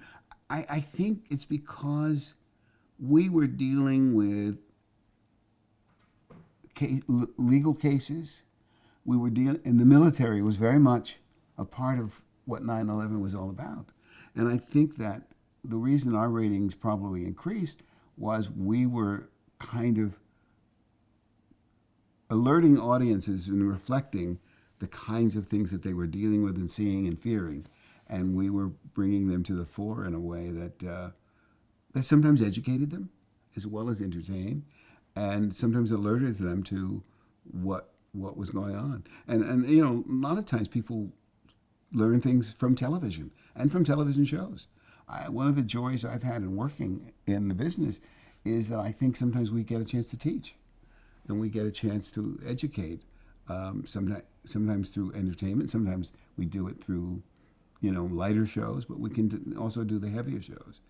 I think it's because we were dealing with legal cases. We were dealing, and the military was very much a part of what 9/11 was all about. And I think that the reason our ratings probably increased was we were kind of alerting audiences and reflecting the kinds of things that they were dealing with and seeing and fearing. And we were bringing them to the fore in a way that sometimes educated them as well as entertained, and sometimes alerted them to what was going on. And a lot of times people learn things from television and from television shows. One of the joys I've had in working in the business is that I think sometimes we get a chance to teach, and we get a chance to educate. Sometimes through entertainment. Sometimes we do it through, lighter shows, but we can also do the heavier shows.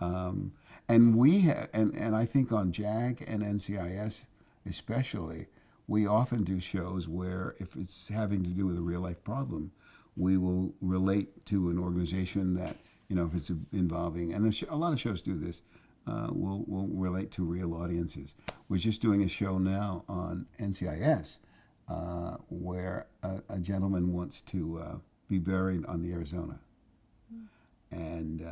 And we and I think on JAG and NCIS especially, we often do shows where if it's having to do with a real life problem, we will relate to an organization that, if it's involving, and a lot of shows do this, will relate to real audiences. We're just doing a show now on NCIS where a gentleman wants to be buried on the Arizona. And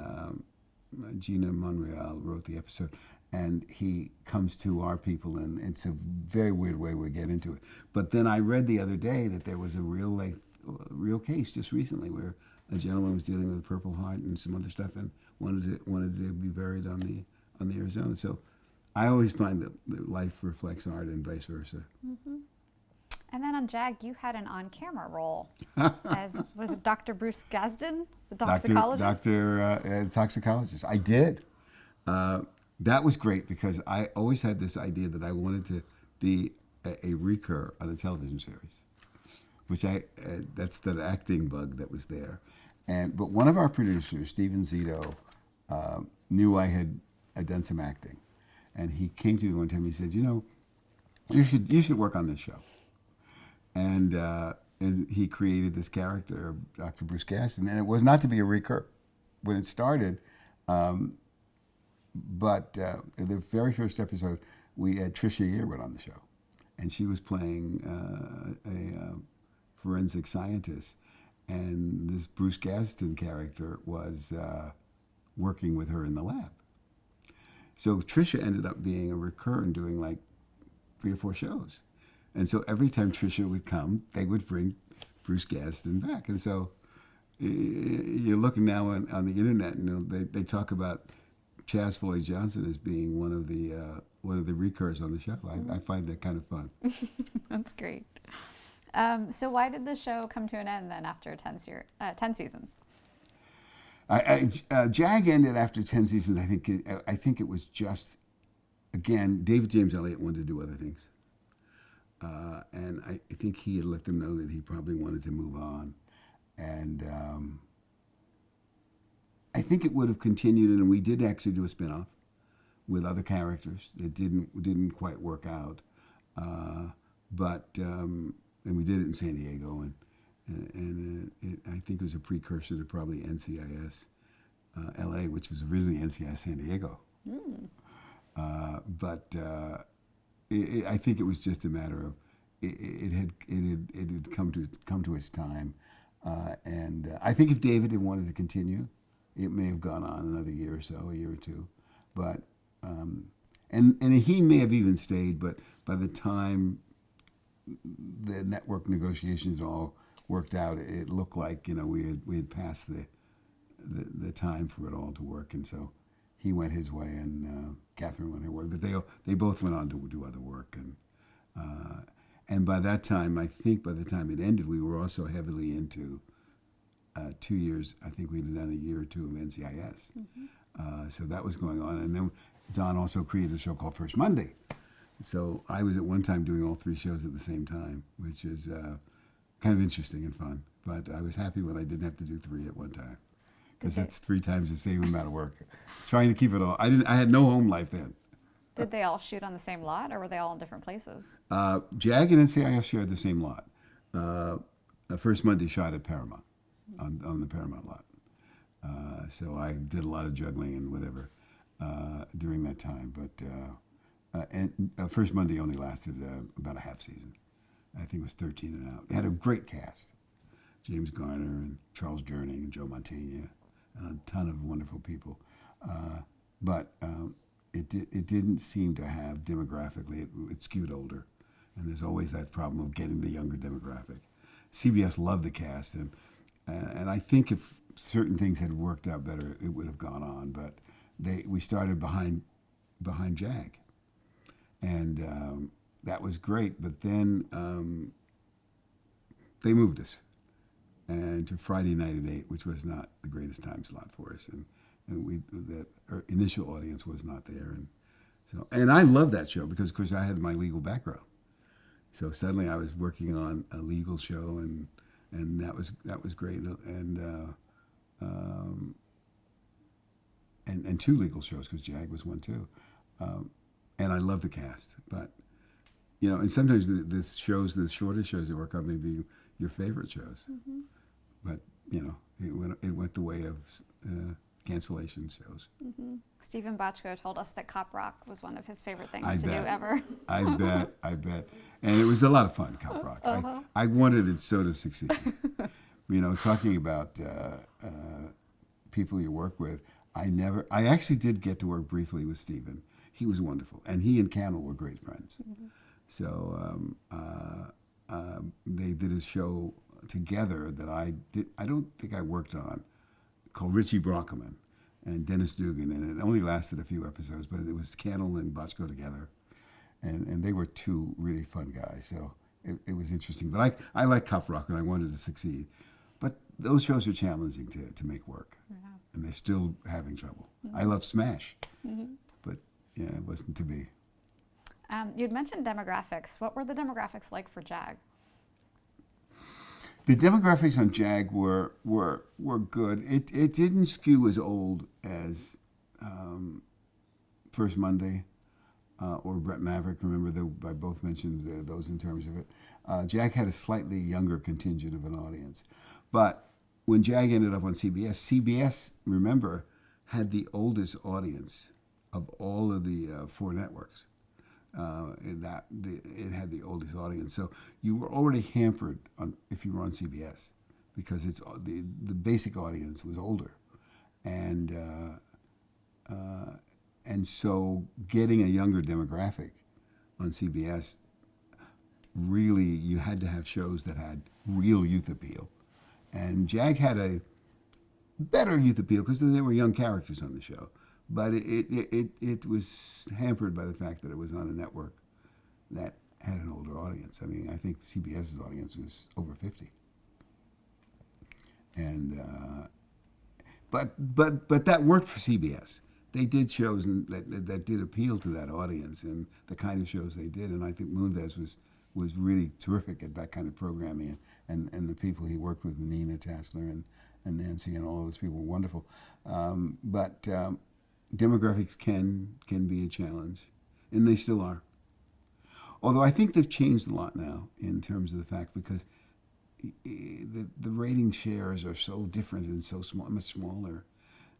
Gina Monreal wrote the episode, and he comes to our people, and it's a very weird way we get into it. But then I read the other day that there was a real case just recently where a gentleman was dealing with a Purple Heart and some other stuff, and wanted to be buried on the Arizona. So I always find that life reflects art and vice versa. Mm-hmm. And then on JAG, you had an on-camera role as, was it Dr. Bruce Gaston, the toxicologist? Toxicologist. I did. That was great because I always had this idea that I wanted to be a recur on a television series, which that's that acting bug that was there. But one of our producers, Steven Zito, knew I had done some acting, and he came to me one time. He said, you should work on this show. And he created this character of Dr. Bruce Gaston, and it was not to be a recur when it started. But the very first episode, we had Trisha Yearwood on the show, and she was playing a forensic scientist, and this Bruce Gaston character was working with her in the lab. So Trisha ended up being a recur and doing like 3 or 4 shows. And so every time Trisha would come, they would bring Bruce Gaston back. And so you're looking now on the internet, they talk about Chaz Floyd Johnson as being one of the recurs on the show. I find that kind of fun. That's great. So why did the show come to an end then after 10 seasons? JAG ended after 10 seasons. I think it was just, again, David James Elliott wanted to do other things. And I think he had let them know that he probably wanted to move on. And I think it would have continued, and we did actually do a spinoff with other characters that didn't quite work out. and we did it in San Diego, I think it was a precursor to probably NCIS LA, which was originally NCIS San Diego. I think it was just a matter of it had come to its time, and I think if David had wanted to continue, it may have gone on another year or so, a year or two, but and he may have even stayed, but by the time the network negotiations all worked out, it looked like we had passed the time for it all to work, and so he went his way and Catherine went her way. But they both went on to do other work, and by that time, I think by the time it ended, we were also heavily into 2 years. I think we'd done a year or two of NCIS, so that was going on, and then Don also created a show called First Monday. So I was at one time doing all 3 shows at the same time, which is kind of interesting and fun. But I was happy when I didn't have to do 3 at one time, because that's 3 times the same amount of work. Trying to keep it all. I had no home life then. Did they all shoot on the same lot, or were they all in different places? Jag and NCIS shared the same lot. First Monday shot at Paramount, on the Paramount lot. So I did a lot of juggling and whatever during that time. But and First Monday only lasted about a half season. I think it was 13 and out. It had a great cast. James Garner and Charles Durning and Joe Mantegna, and a ton of wonderful people. But it didn't seem to have demographically, it skewed older. And there's always that problem of getting the younger demographic. CBS loved the cast, and I think if certain things had worked out better, it would have gone on. But we started behind Jag, and that was great. But then they moved us, and to Friday night at 8, which was not the greatest time slot for us, and our initial audience was not there, and I loved that show because, of course, I had my legal background. So suddenly I was working on a legal show, and that was great, and 2 legal shows because Jag was one too, and I love the cast. But and sometimes the shorter shows you work on may be your favorite shows, but it went the way of cancellation shows. Stephen Bochco told us that Cop Rock was one of his favorite things to do ever. I bet. And it was a lot of fun, Cop Rock. I wanted it so to succeed. Talking about people you work with, I actually did get to work briefly with Stephen. He was wonderful. And he and Cannell were great friends. So they did a show together that I don't think I worked on, called Richie Brockman and Dennis Dugan, and it only lasted a few episodes, but it was Cannell and Bochco together, and they were 2 really fun guys, so it was interesting. But I like Cop Rock, and I wanted to succeed. But those shows are challenging to make work, and they're still having trouble. I love Smash, but it wasn't to be. You'd mentioned demographics. What were the demographics like for Jag? The demographics on Jag were good. It didn't skew as old as First Monday or Brett Maverick. Remember, I both mentioned those in terms of it. Jag had a slightly younger contingent of an audience. But when Jag ended up on CBS, remember, had the oldest audience of all of the 4 networks. It had the oldest audience, so you were already hampered if you were on CBS, because it's the basic audience was older, and so getting a younger demographic on CBS, really you had to have shows that had real youth appeal, and Jag had a better youth appeal because there were young characters on the show. But it was hampered by the fact that it was on a network that had an older audience. I mean, I think CBS's audience was over 50. And but that worked for CBS. They did shows that did appeal to that audience and the kind of shows they did. And I think Moonves was really terrific at that kind of programming. And the people he worked with, Nina Tassler and Nancy and all those people were wonderful. But demographics can be a challenge, and they still are. Although I think they've changed a lot now in terms of the fact because the rating shares are so different and so small, much smaller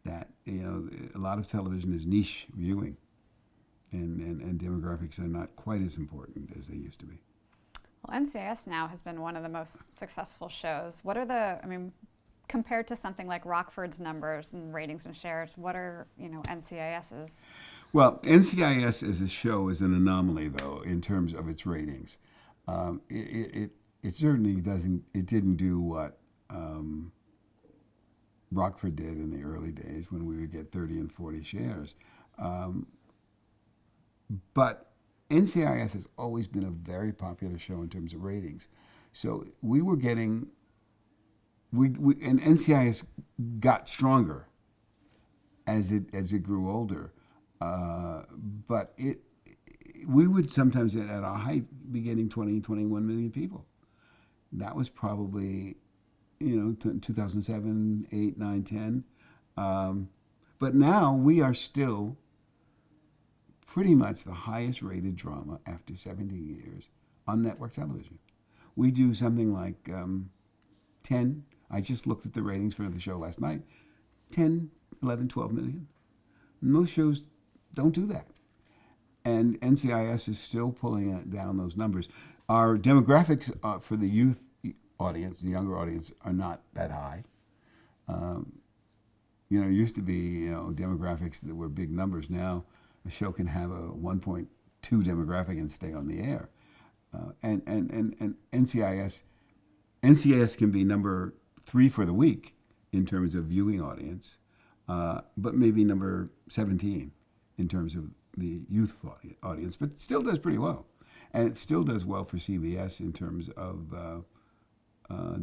that a lot of television is niche viewing, and demographics are not quite as important as they used to be. Well, NCIS now has been one of the most successful shows. What are compared to something like Rockford's numbers and ratings and shares, what are, NCIS's? Well, NCIS as a show is an anomaly, though, in terms of its ratings. It certainly doesn't. It didn't do what Rockford did in the early days when we would get 30 and 40 shares. But NCIS has always been a very popular show in terms of ratings. So we were getting, and NCIS got stronger as it grew older. But we would sometimes at our height be getting 20, 21 million people. That was probably, 2007, 8, 9, 10. But now we are still pretty much the highest rated drama after 70 years on network television. We do something like 10. I just looked at the ratings for the show last night. 10, 11, 12 million. Most shows don't do that. And NCIS is still pulling down those numbers. Our demographics for the youth audience, the younger audience, are not that high. It used to be, demographics that were big numbers. Now a show can have a 1.2 demographic and stay on the air. And NCIS can be number 3 for the week in terms of viewing audience, but maybe number 17 in terms of the youth audience, but it still does pretty well. And it still does well for CBS in terms of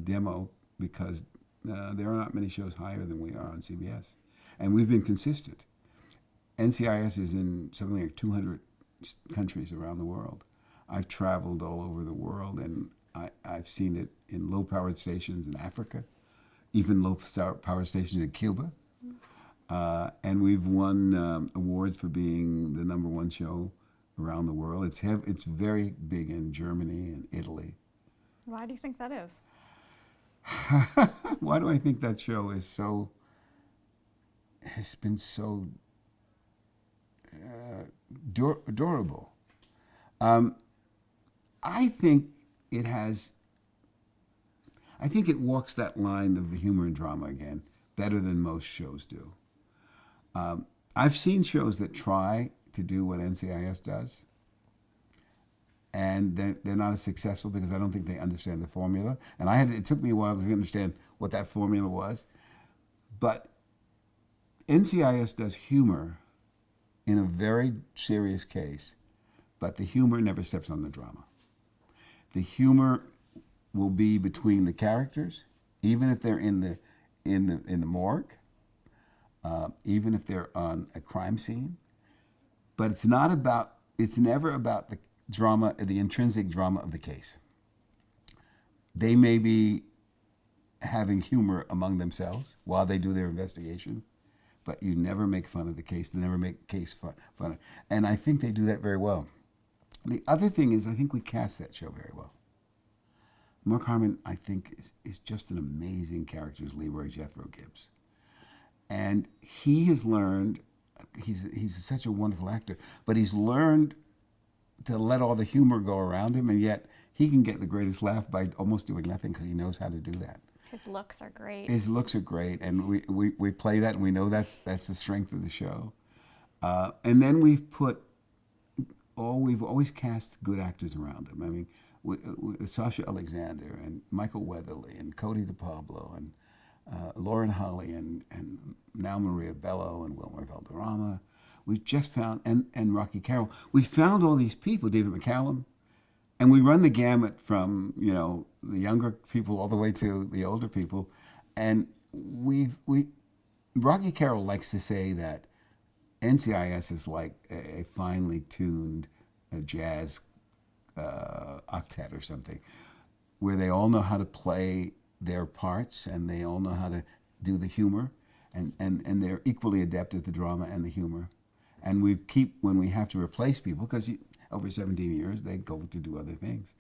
demo, because there are not many shows higher than we are on CBS. And we've been consistent. NCIS is in something like 200 countries around the world. I've traveled all over the world, and I've seen it in low-powered stations in Africa, even low-powered stations in Cuba. And we've won awards for being the #1 show around the world. It's very big in Germany and Italy. Why do you think that is? Why do I think that show has been so durable? I think it walks that line of the humor and drama again better than most shows do. I've seen shows that try to do what NCIS does, and they're not as successful because I don't think they understand the formula. And it took me a while to understand what that formula was. But NCIS does humor in a very serious case, but the humor never steps on the drama. The humor will be between the characters, even if they're in the morgue, even if they're on a crime scene. But it's never about the drama, the intrinsic drama of the case. They may be having humor among themselves while they do their investigation, but you never make fun of the case. They never make case fun. And I think they do that very well. The other thing is, I think we cast that show very well. Mark Harmon, I think, is just an amazing character as Leroy Jethro Gibbs. And he has learned, he's such a wonderful actor, but he's learned to let all the humor go around him, and yet he can get the greatest laugh by almost doing nothing because he knows how to do that. His looks are great. His looks are great, and we play that, and we know that's the strength of the show. And then we've always cast good actors around him. I mean, Sasha Alexander and Michael Weatherly and Cody DePablo and Lauren Holly and now Maria Bello and Wilmer Valderrama. We've just found, and Rocky Carroll. We found all these people, David McCallum, and we run the gamut from, the younger people all the way to the older people. And Rocky Carroll likes to say that NCIS is like a finely tuned jazz octet or something, where they all know how to play their parts and they all know how to do the humor, and they're equally adept at the drama and the humor. And when we have to replace people, because over 17 years, they go to do other things.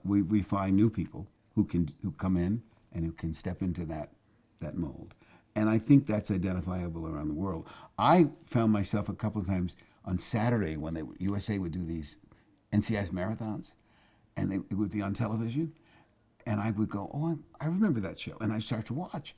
We find new people who come in and who can step into that mold. And I think that's identifiable around the world. I found myself a couple of times on Saturday when USA would do these NCIS marathons, and it would be on television, and I would go, oh, I remember that show, and I'd start to watch.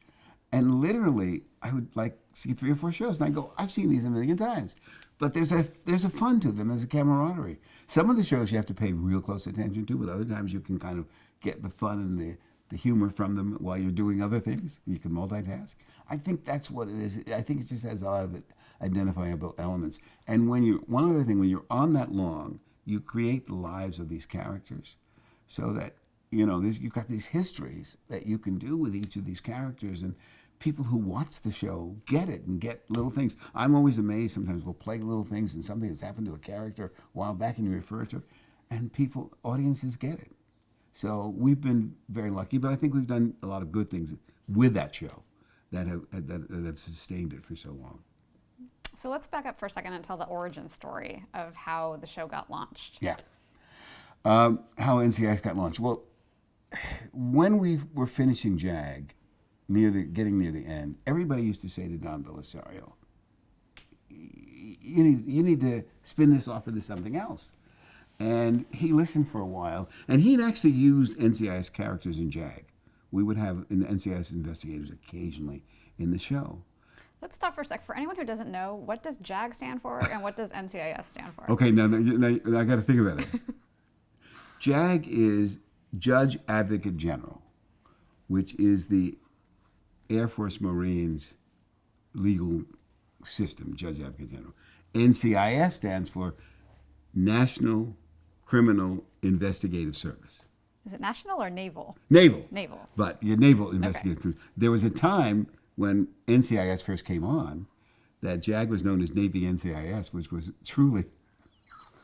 And literally, I would see 3 or 4 shows, and I go, I've seen these a million times. But there's a fun to them, there's a camaraderie. Some of the shows you have to pay real close attention to, but other times you can kind of get the fun and the humor from them while you're doing other things. You can multitask. I think that's what it is. I think it just has a lot of identifiable elements. And one other thing, when you're on that long, you create the lives of these characters so that, you've got these histories that you can do with each of these characters, and people who watch the show get it and get little things. I'm always amazed. Sometimes we'll play little things and something that's happened to a character a while back and you refer to it, and audiences get it. So we've been very lucky, but I think we've done a lot of good things with that show that have sustained it for so long. So let's back up for a second and tell the origin story of how the show got launched. Yeah. How NCIS got launched. Well, when we were finishing JAG, getting near the end, everybody used to say to Don Belisario, you need to spin this off into something else. And he listened for a while, and he'd actually used NCIS characters in JAG. We would have NCIS investigators occasionally in the show. Let's stop for a sec. For anyone who doesn't know, what does JAG stand for and what does NCIS stand for? Okay, now I got to think about it. JAG is Judge Advocate General, which is the Air Force Marines legal system, Judge Advocate General. NCIS stands for National Criminal Investigative Service. Is it national or naval? Naval. Naval. But your Naval Investigative Service. There was a time when NCIS first came on that JAG was known as Navy NCIS, which was truly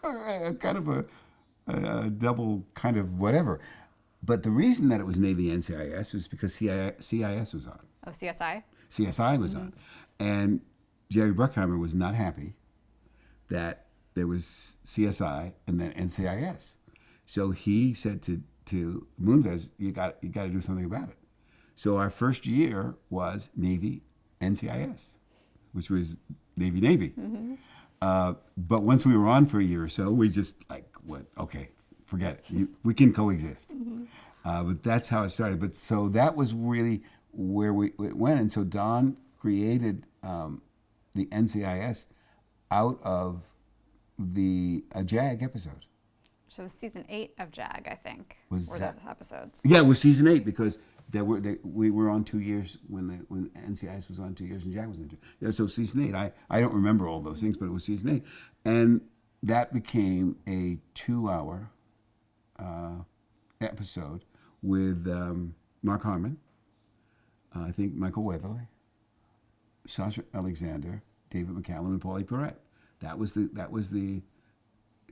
kind of a double kind of whatever. But the reason that it was Navy NCIS was because CIS was on. Oh, CSI? CSI was on. And Jerry Bruckheimer was not happy that there was CSI and then NCIS. So he said to Moonves, you got to do something about it. So our first year was Navy NCIS, which was Navy. Mm-hmm. But once we were on for a year or so, we just okay, forget it. We can coexist. Mm-hmm. But that's how it started. But so that was really where it went. And so Don created the NCIS out of the JAG episode. So it was season 8 of JAG, I think. Was those episodes? Yeah, it was season 8 because we were on 2 years when NCIS was on 2 years and JAG was on 2. Yeah, so season 8. I don't remember all those things, but it was season 8, and that became a 2-hour episode with Mark Harmon, I think Michael Weatherly, Sasha Alexander, David McCallum, and Paulie Perrette. That was the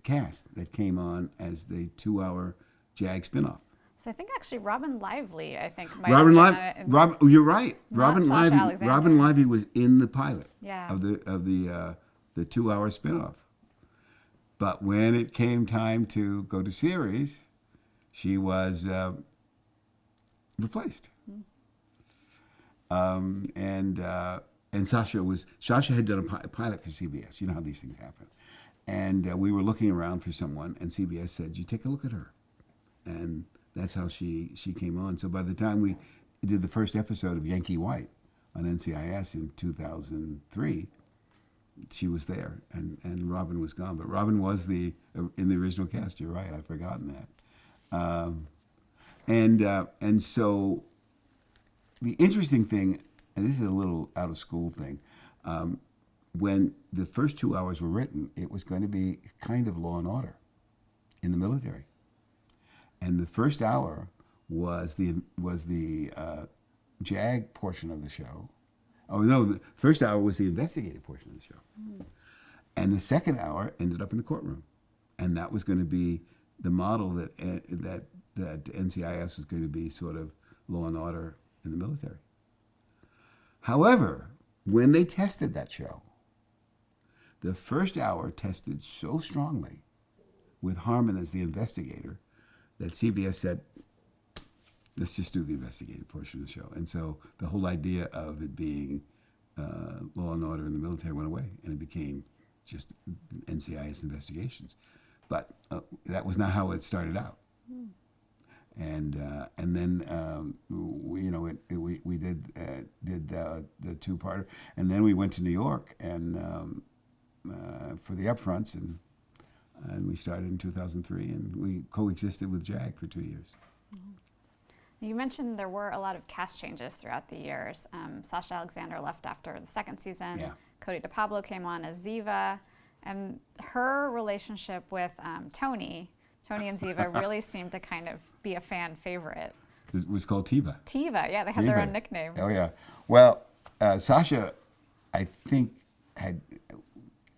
cast that came on as the 2-hour JAG spinoff. So I think actually Robin Lively, you're right. Robin Lively was in the pilot of the 2-hour spinoff. But when it came time to go to series, she was replaced. And Sasha had done a pilot for CBS. You know how these things happen. And we were looking around for someone, and CBS said, "You take a look at her," and that's how she came on. So by the time we did the first episode of Yankee White on NCIS in 2003, she was there, and Robin was gone. But Robin was in the original cast. You're right. I've forgotten that. And so the interesting thing, and this is a little out of school thing, when the first 2 hours were written, it was going to be kind of Law and Order in the military. And the first hour was the JAG portion of the show. Oh no, the first hour was the investigative portion of the show. Mm. And the second hour ended up in the courtroom. And that was going to be the model that NCIS was going to be sort of Law and Order in the military. However, when they tested that show, the first hour tested so strongly with Harmon as the investigator that CBS said, let's just do the investigative portion of the show. And so the whole idea of it being law and order in the military went away, and it became just NCIS investigations. But that was not how it started out. And then we did the two-parter, and then we went to New York and for the upfronts, and we started in 2003, and we coexisted with JAG for 2 years. You mentioned there were a lot of cast changes throughout the years. Sasha Alexander left after the second season. Yeah. Cody DePablo came on as Ziva, and her relationship with Tony and Ziva really seemed to kind of be a fan favorite. It was called Tiva. Tiva, yeah, they had their own nickname. Oh yeah. Well, Sasha, I think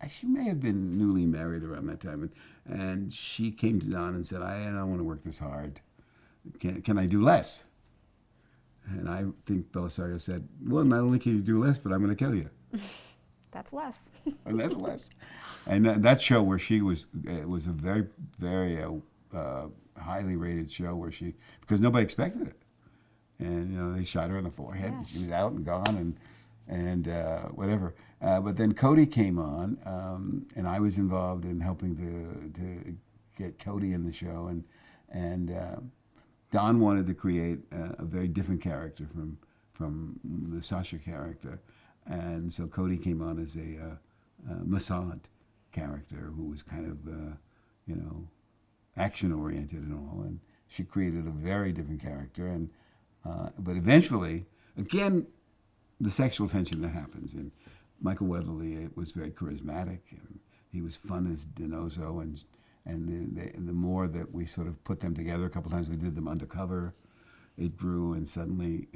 she may have been newly married around that time, and she came to Don and said, I don't want to work this hard. Can I do less? And I think Belisario said, well, not only can you do less, but I'm going to kill you. That's less. And that's less. And that show where she was, it was a very, very highly rated show because nobody expected it. And, they shot her in the forehead. Yeah. She was out and gone and whatever. But then Cody came on, and I was involved in helping to get Cody in the show. And Don wanted to create a very different character from the Sasha character. And so Cody came on as a Mossad character who was kind of, action-oriented and all. And she created a very different character. And but eventually, again, the sexual tension that happens. And Michael Weatherly was very charismatic, and he was fun as Dinozo. And the more that we sort of put them together, a couple times we did them undercover, it grew, and suddenly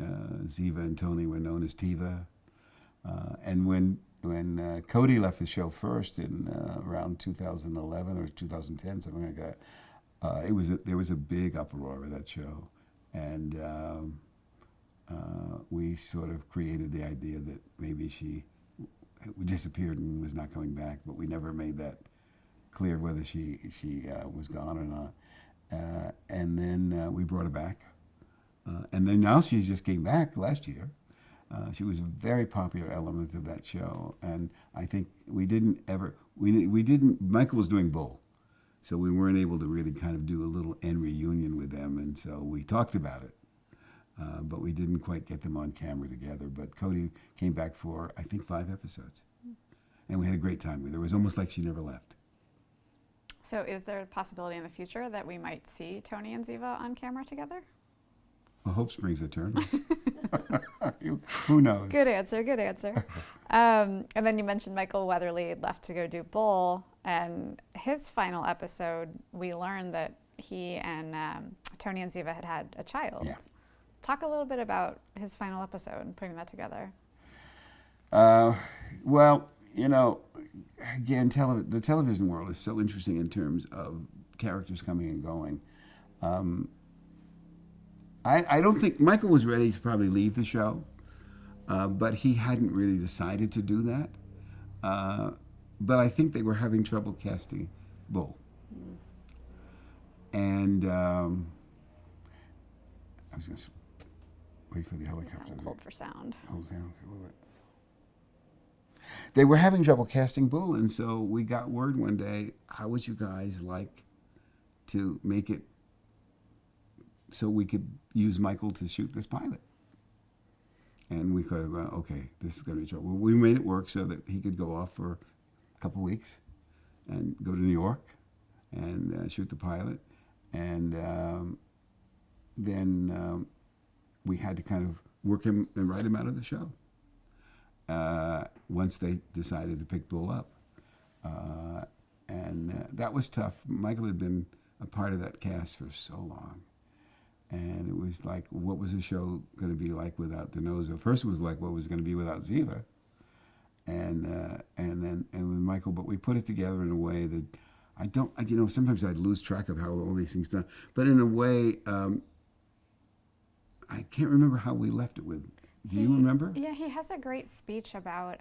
Ziva and Tony were known as Tiva. And when Cody left the show first in around 2011 or 2010, something like that, there was a big uproar of that show, and we sort of created the idea that maybe she disappeared and was not coming back, but we never made that clear whether she was gone or not. And then we brought her back, and then now she just came back last year. She was a very popular element of that show, and I think we didn't. Michael was doing Bull, so we weren't able to really kind of do a little end reunion with them, and so we talked about it, but we didn't quite get them on camera together. But Cody came back for, I think, 5 episodes, and we had a great time with her. It was almost like she never left. So is there a possibility in the future that we might see Tony and Ziva on camera together? Well, hope springs eternal. Who knows? Good answer. And then you mentioned Michael Weatherly left to go do Bull, and his final episode, we learned that he and Tony and Ziva had a child. Yeah. Talk a little bit about his final episode and putting that together. Well, again, the television world is so interesting in terms of characters coming and going. I don't think Michael was ready to probably leave the show, but he hadn't really decided to do that. But I think they were having trouble casting Bull. And I was going to wait for the helicopter. Hold for sound. Hold down for a little bit. They were having trouble casting Bull, and so we got word one day, how would you guys like to make it so we could use Michael to shoot this pilot? And we could have gone, okay, this is going to be trouble. We made it work so that he could go off for a couple weeks and go to New York and shoot the pilot. And then we had to kind of work him and write him out of the show once they decided to pick Bull up. And that was tough. Michael had been a part of that cast for so long. And it was like, what was the show going to be like without Dinozo? First it was like, what was it going to be without Ziva? And with Michael, but we put it together in a way that sometimes I'd lose track of how all these things done. But in a way, I can't remember how we left it with. Do you remember? Yeah, he has a great speech about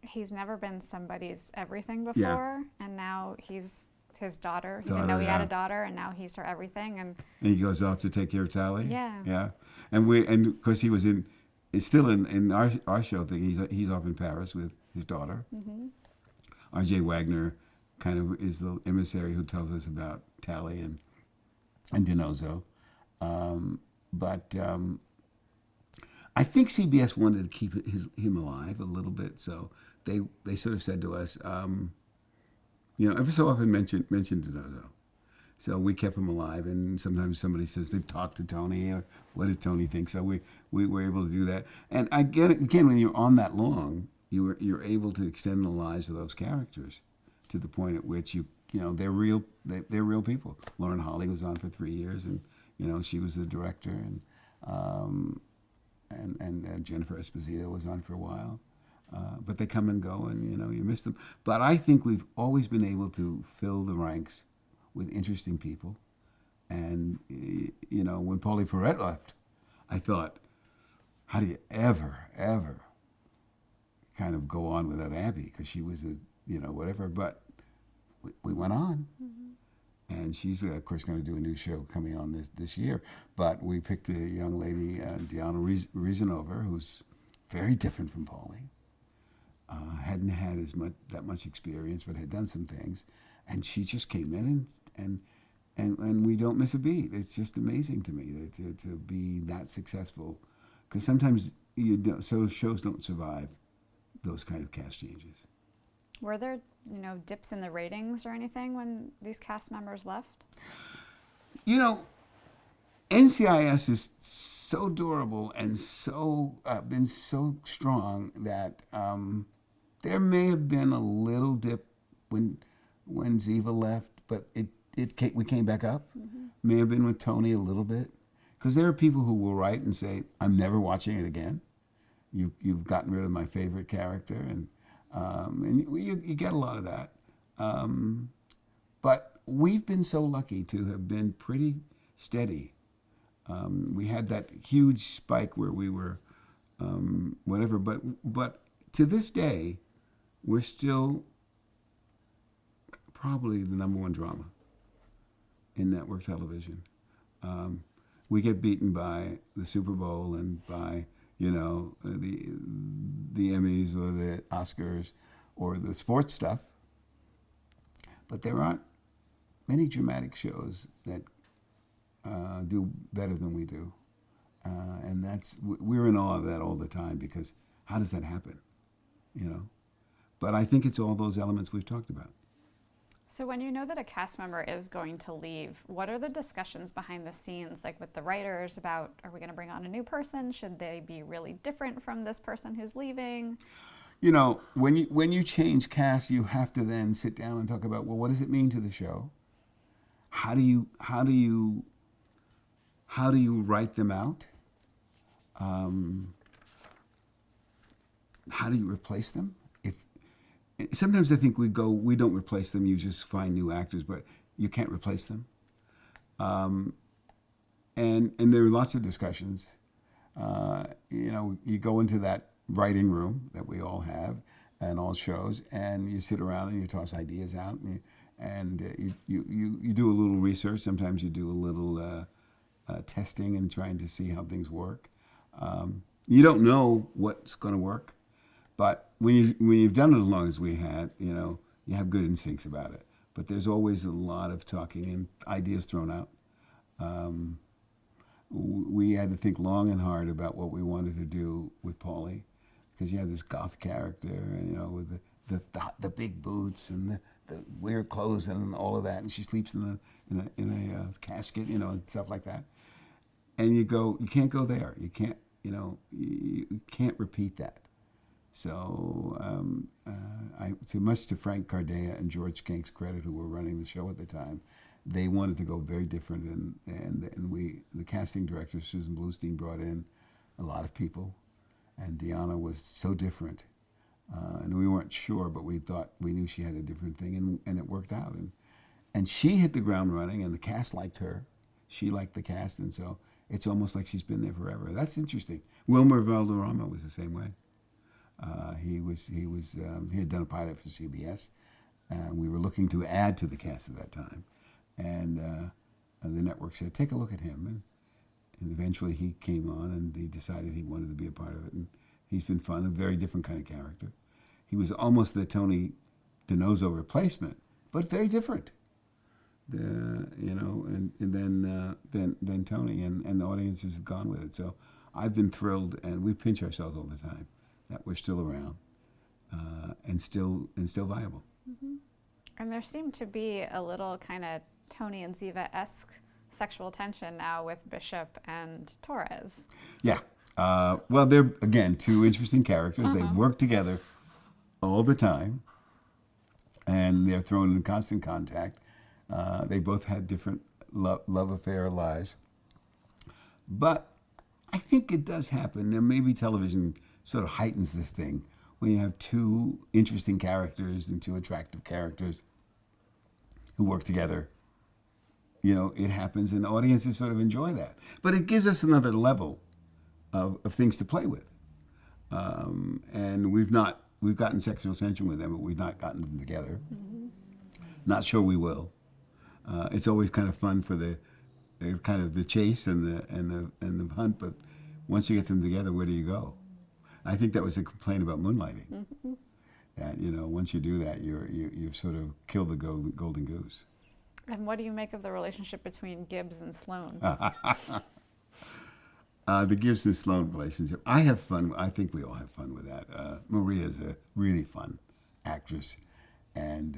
he's never been somebody's everything before, Yeah. and now he's his daughter. He didn't know he had a daughter, and now he's her everything. And he goes off to take care of Tally. Yeah. Yeah. And of course he was it's still in our show thing. He's off in Paris with his daughter. Mm-hmm. R.J. Wagner kind of is the emissary who tells us about Tally and Dinozo. But I think CBS wanted to keep him alive a little bit, so they sort of said to us, every so often mention Dinozo. So we kept him alive, and sometimes somebody says they've talked to Tony, or what does Tony think? So we were able to do that. And again, when you're on that long, you're able to extend the lives of those characters to the point at which they're real people. Lauren Holly was on for 3 years, and she was the director, and Jennifer Esposito was on for a while. But they come and go, and you miss them. But I think we've always been able to fill the ranks with interesting people. And when Paulie Perrette left, I thought, how do you ever kind of go on without Abby? Because she was whatever. But we went on. Mm-hmm. And she's, of course, going to do a new show coming on this year. But we picked a young lady, Diana Reasonover, who's very different from Paulie. Hadn't had that much experience, but had done some things. And she just came in, and we don't miss a beat. It's just amazing to me to be that successful. Because sometimes shows don't survive those kind of cast changes. Were there, dips in the ratings or anything when these cast members left? NCIS is so durable and so been so strong that there may have been a little dip when Ziva left, but we came back up. Mm-hmm. May have been with Tony a little bit, because there are people who will write and say, "I'm never watching it again. You've gotten rid of my favorite character," and you get a lot of that. But we've been so lucky to have been pretty steady. We had that huge spike where we were whatever, but to this day, we're still probably the number one drama in network television. We get beaten by the Super Bowl and by the Emmys or the Oscars or the sports stuff, but there aren't many dramatic shows that do better than we do, and we're in awe of that all the time, because how does that happen, But I think it's all those elements we've talked about. So when you know that a cast member is going to leave, what are the discussions behind the scenes, like with the writers, about, are we going to bring on a new person? Should they be really different from this person who's leaving? When you change cast, you have to then sit down and talk about, well, what does it mean to the show? How do you write them out? How do you replace them? Sometimes I think we don't replace them, you just find new actors, but you can't replace them. And there are lots of discussions. You go into that writing room that we all have and all shows, and you sit around and you toss ideas out, and you do a little research. Sometimes you do a little testing and trying to see how things work. You don't know what's going to work, but when you've done it as long as we had, you have good instincts about it. But there's always a lot of talking and ideas thrown out. We had to think long and hard about what we wanted to do with Paulie, because you had this goth character, with the big boots and the weird clothes and all of that, and she sleeps in a casket, and stuff like that. And you can't go there. You can't, you can't repeat that. So, much to Frank Cardea and George Kink's credit, who were running the show at the time, they wanted to go very different, and the casting director, Susan Bluestein, brought in a lot of people, and Deanna was so different, and we weren't sure, but we knew she had a different thing, and it worked out, and she hit the ground running, and the cast liked her, she liked the cast, and so it's almost like she's been there forever. That's interesting. Wilmer Valderrama was the same way. He had done a pilot for CBS, We were looking to add to the cast at that time. And the network said, take a look at him. And eventually he came on and he decided he wanted to be a part of it. And he's been fun, a very different kind of character. He was almost the Tony DiNozzo replacement, but very different. And then Tony, and the audiences have gone with it. So I've been thrilled, and we pinch ourselves all the time that we're still around and still viable. Mm-hmm. And there seemed to be a little kind of Tony and Ziva-esque sexual tension now with Bishop and Torres. Yeah. Well, they're, again, two interesting characters. They work together all the time, and they're thrown in constant contact. They both had different love affair lives. But I think it does happen, and maybe television sort of heightens this thing when you have two interesting characters and two attractive characters who work together. It happens, and audiences sort of enjoy that. But it gives us another level of things to play with. And we've gotten sexual tension with them, but we've not gotten them together. Mm-hmm. Not sure we will. It's always kind of fun for the kind of the chase and the hunt, but once you get them together, where do you go? I think that was a complaint about moonlighting. Mm-hmm. That once you do that, you sort of kill the golden goose. And what do you make of the relationship between Gibbs and Sloane? The Gibbs and Sloane relationship. I have fun. I think we all have fun with that. Maria's a really fun actress, and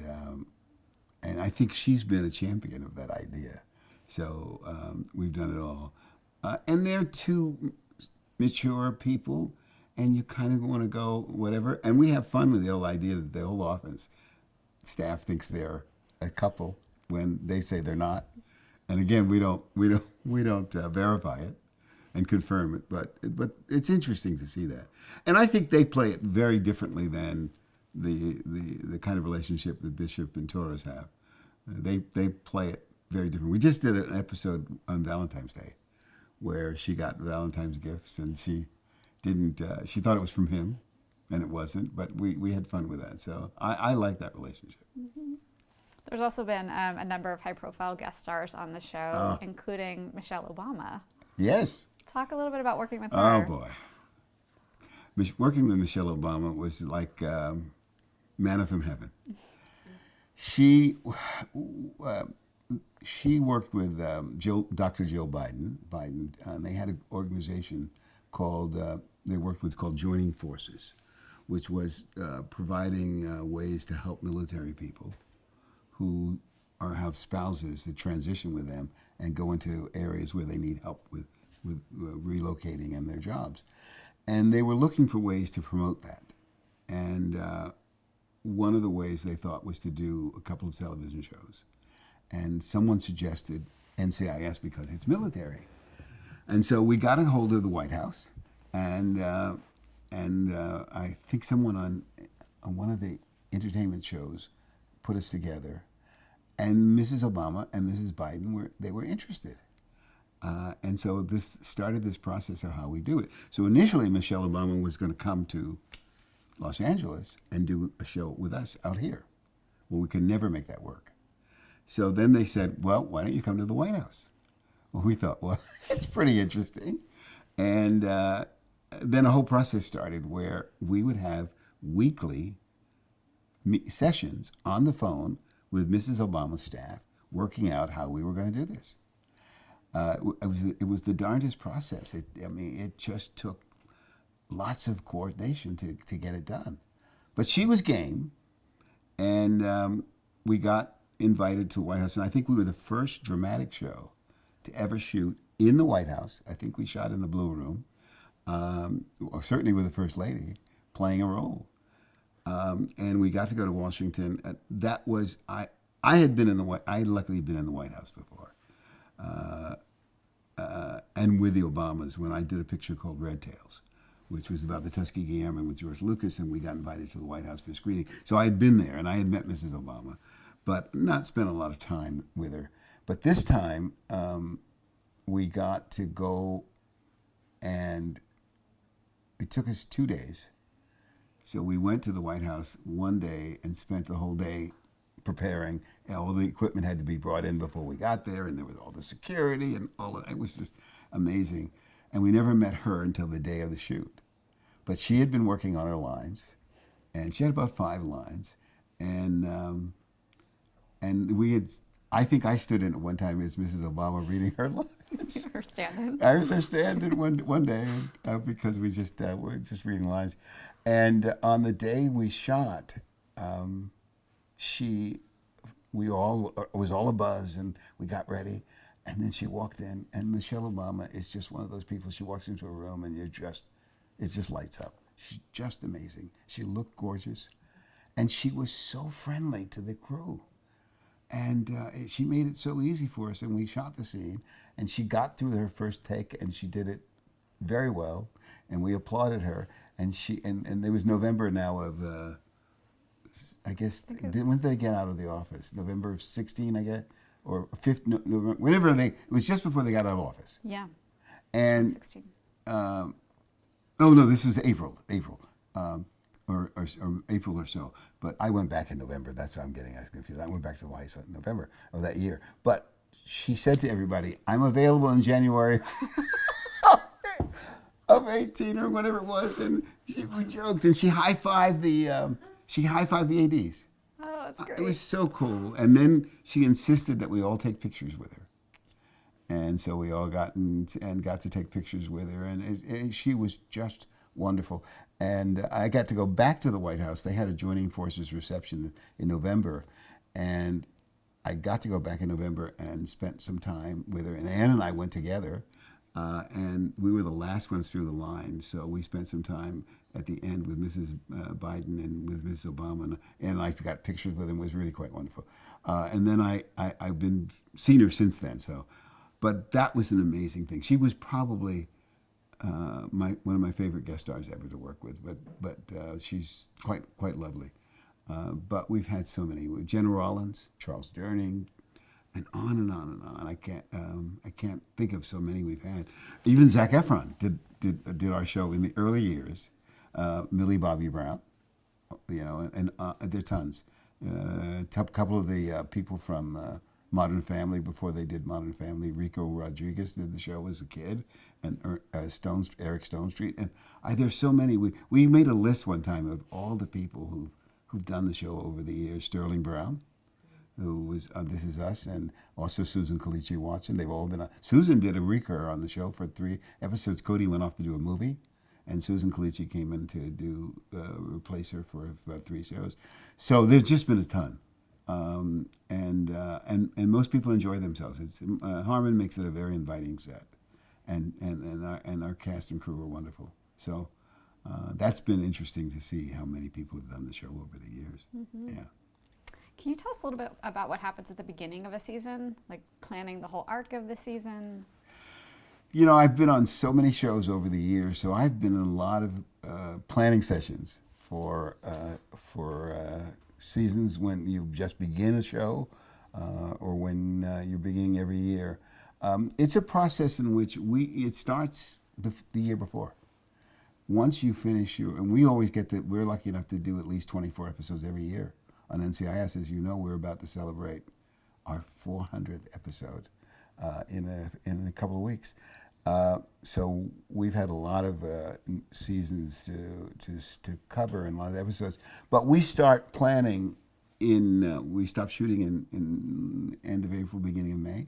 I think she's been a champion of that idea. So we've done it all. And they're two mature people, and you kind of want to go whatever. And we have fun with the whole idea that the whole office staff thinks they're a couple when they say they're not. And again, we don't verify it and confirm it, but it's interesting to see that. And I think they play it very differently than the kind of relationship that Bishop and Torres have. They play it very different. We just did an episode on Valentine's Day where she got Valentine's gifts, and she didn't. She thought it was from him, and it wasn't. But we had fun with that. So I like that relationship. Mm-hmm. There's also been a number of high-profile guest stars on the show, including Michelle Obama. Yes. Talk a little bit about working with her. Oh boy, working with Michelle Obama was like manna from heaven. She worked with Dr. Joe Biden, and they had an organization called Joining Forces, which was providing ways to help military people who have spouses that transition with them and go into areas where they need help with relocating and their jobs. And they were looking for ways to promote that. And one of the ways they thought was to do a couple of television shows. And someone suggested NCIS because it's military. And so we got a hold of the White House, and I think someone on one of the entertainment shows put us together, and Mrs. Obama and Mrs. Biden were interested. And so this started this process of how we do it. So initially, Michelle Obama was going to come to Los Angeles and do a show with us out here. Well, we could never make that work. So then they said, well, why don't you come to the White House? Well, we thought, well, it's pretty interesting. And then a whole process started where we would have weekly sessions on the phone with Mrs. Obama's staff working out how we were going to do this. It was the darndest process. It just took lots of coordination to get it done. But she was game, and we got invited to the White House, and I think we were the first dramatic show to ever shoot in the White House. I think we shot in the Blue Room, or certainly with the First Lady playing a role. And we got to go to Washington. That was I had luckily been in the White House before, and with the Obamas when I did a picture called Red Tails, which was about the Tuskegee Airmen with George Lucas, and we got invited to the White House for a screening. So I had been there, and I had met Mrs. Obama, but not spent a lot of time with her. But this time, we got to go, and it took us 2 days. So we went to the White House one day and spent the whole day preparing. All the equipment had to be brought in before we got there, and there was all the security and all of it. It was just amazing. And we never met her until the day of the shoot. But she had been working on her lines, and she had about 5 lines. And we had, I think I stood in at one time as Mrs. Obama reading her lines. You were standing. I was just standing one day because we just were just reading lines. And on the day we shot, it was all a buzz, and we got ready. And then she walked in, and Michelle Obama is just one of those people. She walks into a room, and it just lights up. She's just amazing. She looked gorgeous, and she was so friendly to the crew. And she made it so easy for us, and we shot the scene, and she got through her first take, and she did it very well, and we applauded her. And and it was November now of, I guess, when did they get out of the office? November of 16, I guess, or 5th, November, whenever it was just before they got out of office. Yeah. And 16. Oh no, this was April, or April or so. But I went back in November. That's how I'm getting confused. I went back to the White House in November of that year. But she said to everybody, "I'm available in January of 18 or whatever it was," and we joked, and she high-fived the ADs. Oh, that's great. It was so cool. And then she insisted that we all take pictures with her. And so we all got to take pictures with her, and she was just wonderful. And I got to go back to the White House. They had a Joining Forces reception in November, and I got to go back in November and spent some time with her. And Ann and I went together, and we were the last ones through the line. So we spent some time at the end with Mrs. Biden and with Mrs. Obama, and I got pictures with him. It was really quite wonderful. And then I've been seen her since then. So. But that was an amazing thing. She was probably one of my favorite guest stars ever to work with. But she's quite lovely. But we've had so many: Jen Rollins, Charles Durning, and on and on and on. I can't think of so many we've had. Even Zac Efron did our show in the early years. Millie Bobby Brown, and there are tons. A couple of the people from. Modern Family, before they did Modern Family, Rico Rodriguez did the show as a kid, and Eric Stonestreet, and there's so many. We made a list one time of all the people who've done the show over the years. Sterling Brown, who was This Is Us, and also Susan Kalichi Watson. They've all been on. Susan did a recur on the show for 3 episodes. Cody went off to do a movie, and Susan Kalichi came in to replace her for about 3 shows. So there's just been a ton. And most people enjoy themselves. Harmon makes it a very inviting set, and our cast and crew are wonderful. So that's been interesting to see how many people have done the show over the years. Mm-hmm. Yeah. Can you tell us a little bit about what happens at the beginning of a season, like planning the whole arc of the season? I've been on so many shows over the years, so I've been in a lot of planning sessions for seasons when you just begin a show or when you're beginning every year. It's a process in which it starts the year before. Once you finish and we always we're lucky enough to do at least 24 episodes every year on NCIS. As you know, we're about to celebrate our 400th episode in a couple of weeks. So we've had a lot of seasons to cover and a lot of episodes. But we start planning we stop shooting in end of April, beginning of May.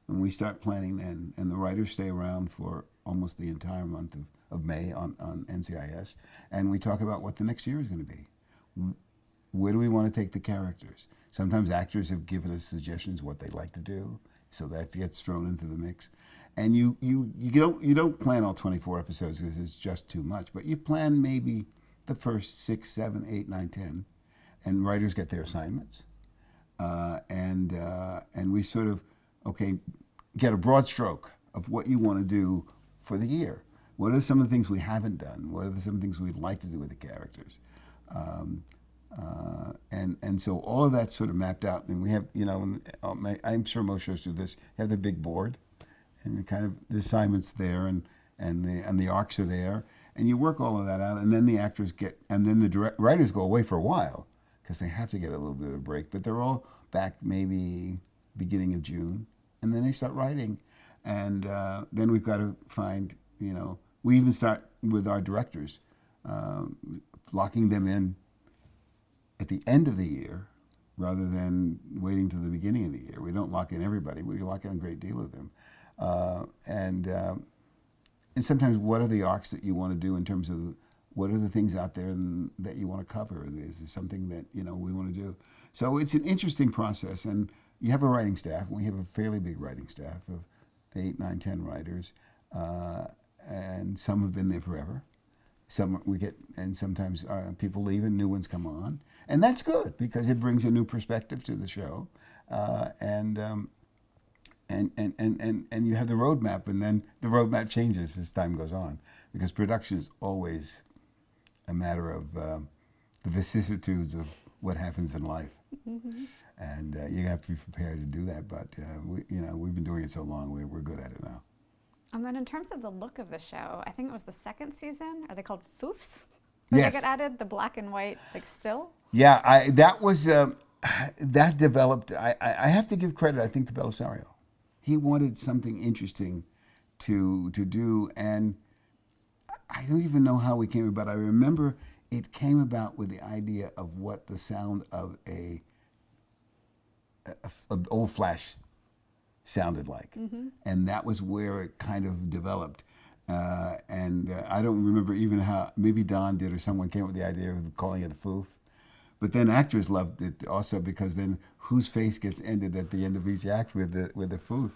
And we start planning then. And the writers stay around for almost the entire month of May on NCIS. And we talk about what the next year is going to be. Where do we want to take the characters? Sometimes actors have given us suggestions what they'd like to do. So that gets thrown into the mix. And you don't plan all 24 episodes because it's just too much, but you plan maybe the first 6, 7, 8, 9, 10, and writers get their assignments, and we sort of get a broad stroke of what you want to do for the year. What are some of the things we haven't done? What are some of the things we'd like to do with the characters? And so all of that's sort of mapped out, and we have I'm sure most shows do this. You have the big board. And kind of the assignments there, and the arcs are there, and you work all of that out, and then the actors and then the writers go away for a while because they have to get a little bit of a break. But they're all back maybe beginning of June, and then they start writing, and then we've got to find, we even start with our directors, locking them in at the end of the year rather than waiting to the beginning of the year. We don't lock in everybody. We lock in a great deal of them. And sometimes what are the arcs that you want to do in terms of what are the things out there that you want to cover? Is there something that, we want to do? So it's an interesting process. And you have a writing staff. We have a fairly big writing staff of 8, 9, 10 writers. And some have been there forever. Some we get, and sometimes people leave and new ones come on, and that's good because it brings a new perspective to the show, and you have the roadmap, and then the roadmap changes as time goes on because production is always a matter of the vicissitudes of what happens in life, and you have to be prepared to do that. But we've been doing it so long, we're good at it now. And then in terms of the look of the show, I think it was the second season. Are they called foofs? Yes. They get added, the black and white, still? Yeah, that was, that developed, I have to give credit, I think, to Belisario. He wanted something interesting to do, and I don't even know how we came about. I remember it came about with the idea of what the sound of a old flash sounded like, and that was where it kind of developed. And I don't remember even how, maybe Don did or someone came up with the idea of calling it a foof. But then actors loved it also because then whose face gets ended at the end of each act with the foof.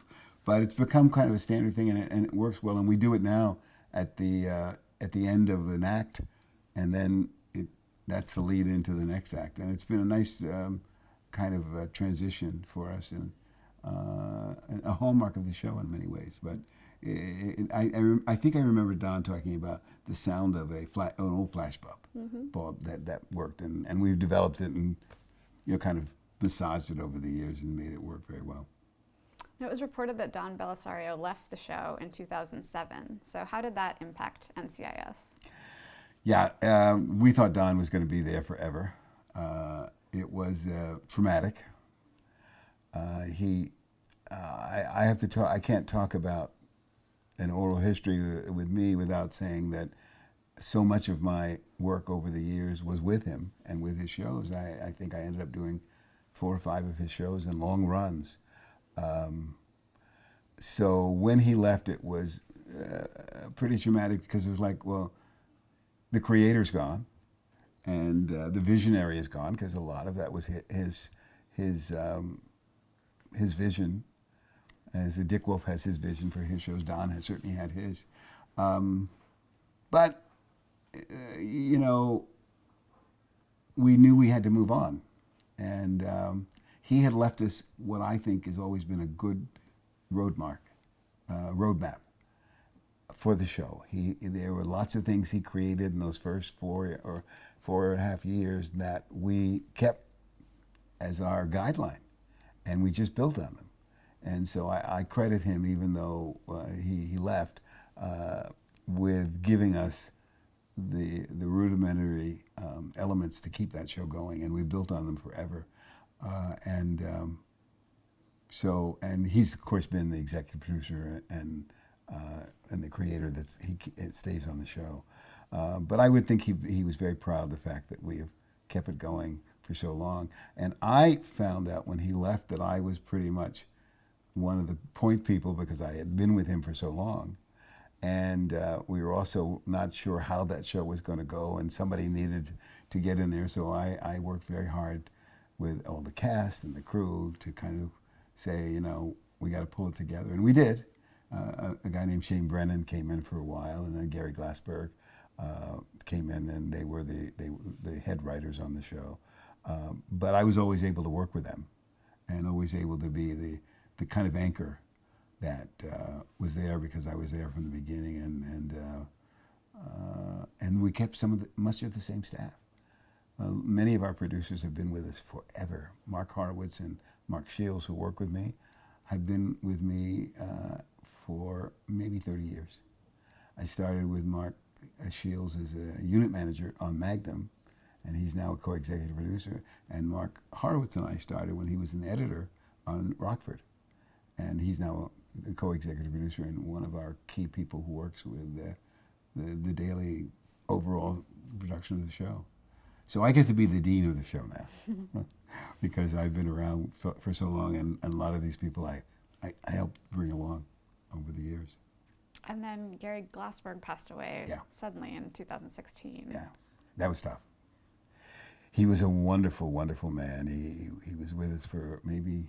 But it's become kind of a standard thing, and it works well. And we do it now at the end of an act, and then that's the lead into the next act. And it's been a nice kind of transition for us, and a hallmark of the show in many ways. But I think I remember Don talking about the sound of an old flash bulb that worked, and we've developed it and kind of massaged it over the years and made it work very well. Now, it was reported that Don Belisario left the show in 2007. So how did that impact NCIS? Yeah, we thought Don was going to be there forever. It was traumatic. I have to talk. I can't talk about an oral history with me without saying that so much of my work over the years was with him and with his shows. I think I ended up doing 4 or 5 of his shows in long runs. So when he left, it was pretty traumatic because it was like, well, the creator's gone, and the visionary is gone because a lot of that was his vision. As Dick Wolf has his vision for his shows, Don has certainly had his. But, we knew we had to move on. And he had left us what I think has always been a good roadmap for the show. There were lots of things he created in those first 4.5 years that we kept as our guideline, and we just built on them. And so I credit him, even though he left, with giving us the rudimentary elements to keep that show going, and we built on them forever. And he's of course been the executive producer and the creator it stays on the show. But I would think he was very proud of the fact that we have kept it going for so long. And I found out when he left that I was pretty much one of the point people because I had been with him for so long. And we were also not sure how that show was going to go, and somebody needed to get in there. So I worked very hard with all the cast and the crew to kind of say, we got to pull it together. And we did. A guy named Shane Brennan came in for a while, and then Gary Glassberg came in, and they were the head writers on the show. But I was always able to work with them and always able to be the kind of anchor that was there because I was there from the beginning, and we kept much of the same staff. Many of our producers have been with us forever. Mark Horowitz and Mark Shields, who work with me, have been with me for maybe 30 years. I started with Mark Shields as a unit manager on Magnum, and he's now a co-executive producer. And Mark Horowitz and I started when he was an editor on Rockford, and he's now a co-executive producer and one of our key people who works with the daily overall production of the show. So I get to be the dean of the show now because I've been around for so long, and a lot of these people I helped bring along over the years. And then Gary Glassberg passed away Yeah. suddenly in 2016. Yeah, that was tough. He was a wonderful, wonderful man. He was with us for maybe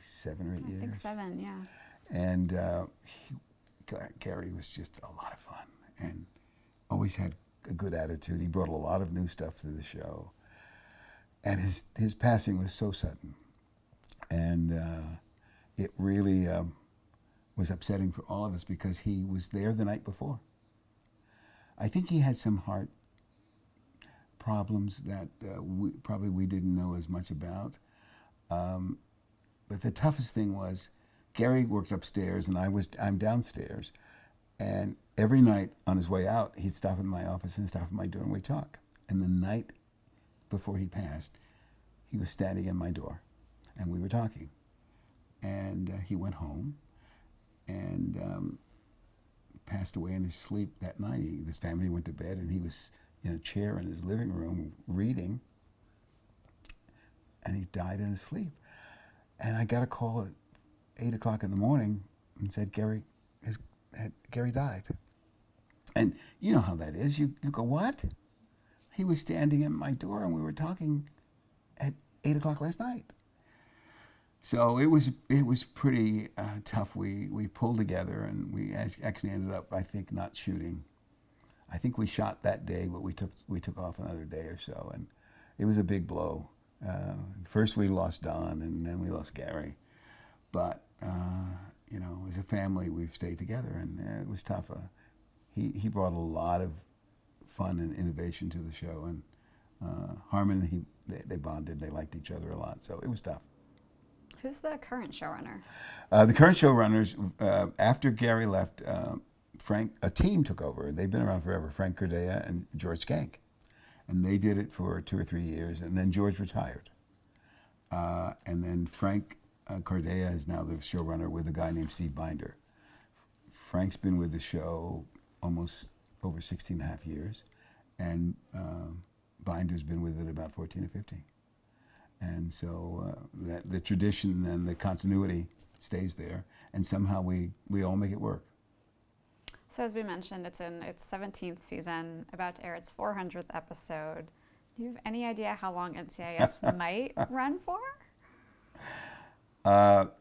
7 or 8 years. I think 7, yeah. And Gary was just a lot of fun and always had a good attitude. He brought a lot of new stuff to the show. And his passing was so sudden. And it really was upsetting for all of us because he was there the night before. I think he had some heart problems that we didn't know as much about. But the toughest thing was Gary worked upstairs and I'm downstairs. And every night on his way out, he'd stop in my office and stop at my door and we'd talk. And the night before he passed, he was standing in my door and we were talking. And he went home and passed away in his sleep that night. His family went to bed and he was in a chair in his living room reading, and he died in his sleep. And I got a call at 8 o'clock in the morning and said, Gary died. And you know how that is. You go, what? He was standing at my door and we were talking at 8 o'clock last night. So it was pretty tough. We pulled together and we actually ended up, I think, not shooting. I think we shot that day, but we took off another day or so, and it was a big blow. First we lost Don, and then we lost Gary. But as a family, we've stayed together, and it was tough. He brought a lot of fun and innovation to the show, and Harmon, they bonded. They liked each other a lot, so it was tough. Who's the current showrunner? The current showrunners, after Gary left, a team took over. They've been around forever, Frank Cordea and George Skank. And they did it for 2 or 3 years, and then George retired. And then Frank Cordea is now the showrunner with a guy named Steve Binder. Frank's been with the show almost over 16 and a half years, and Binder's been with it about 14 or 15. And so the tradition and the continuity stays there, and somehow we all make it work. So as we mentioned, it's in its 17th season, about to air its 400th episode. Do you have any idea how long NCIS might run for? That's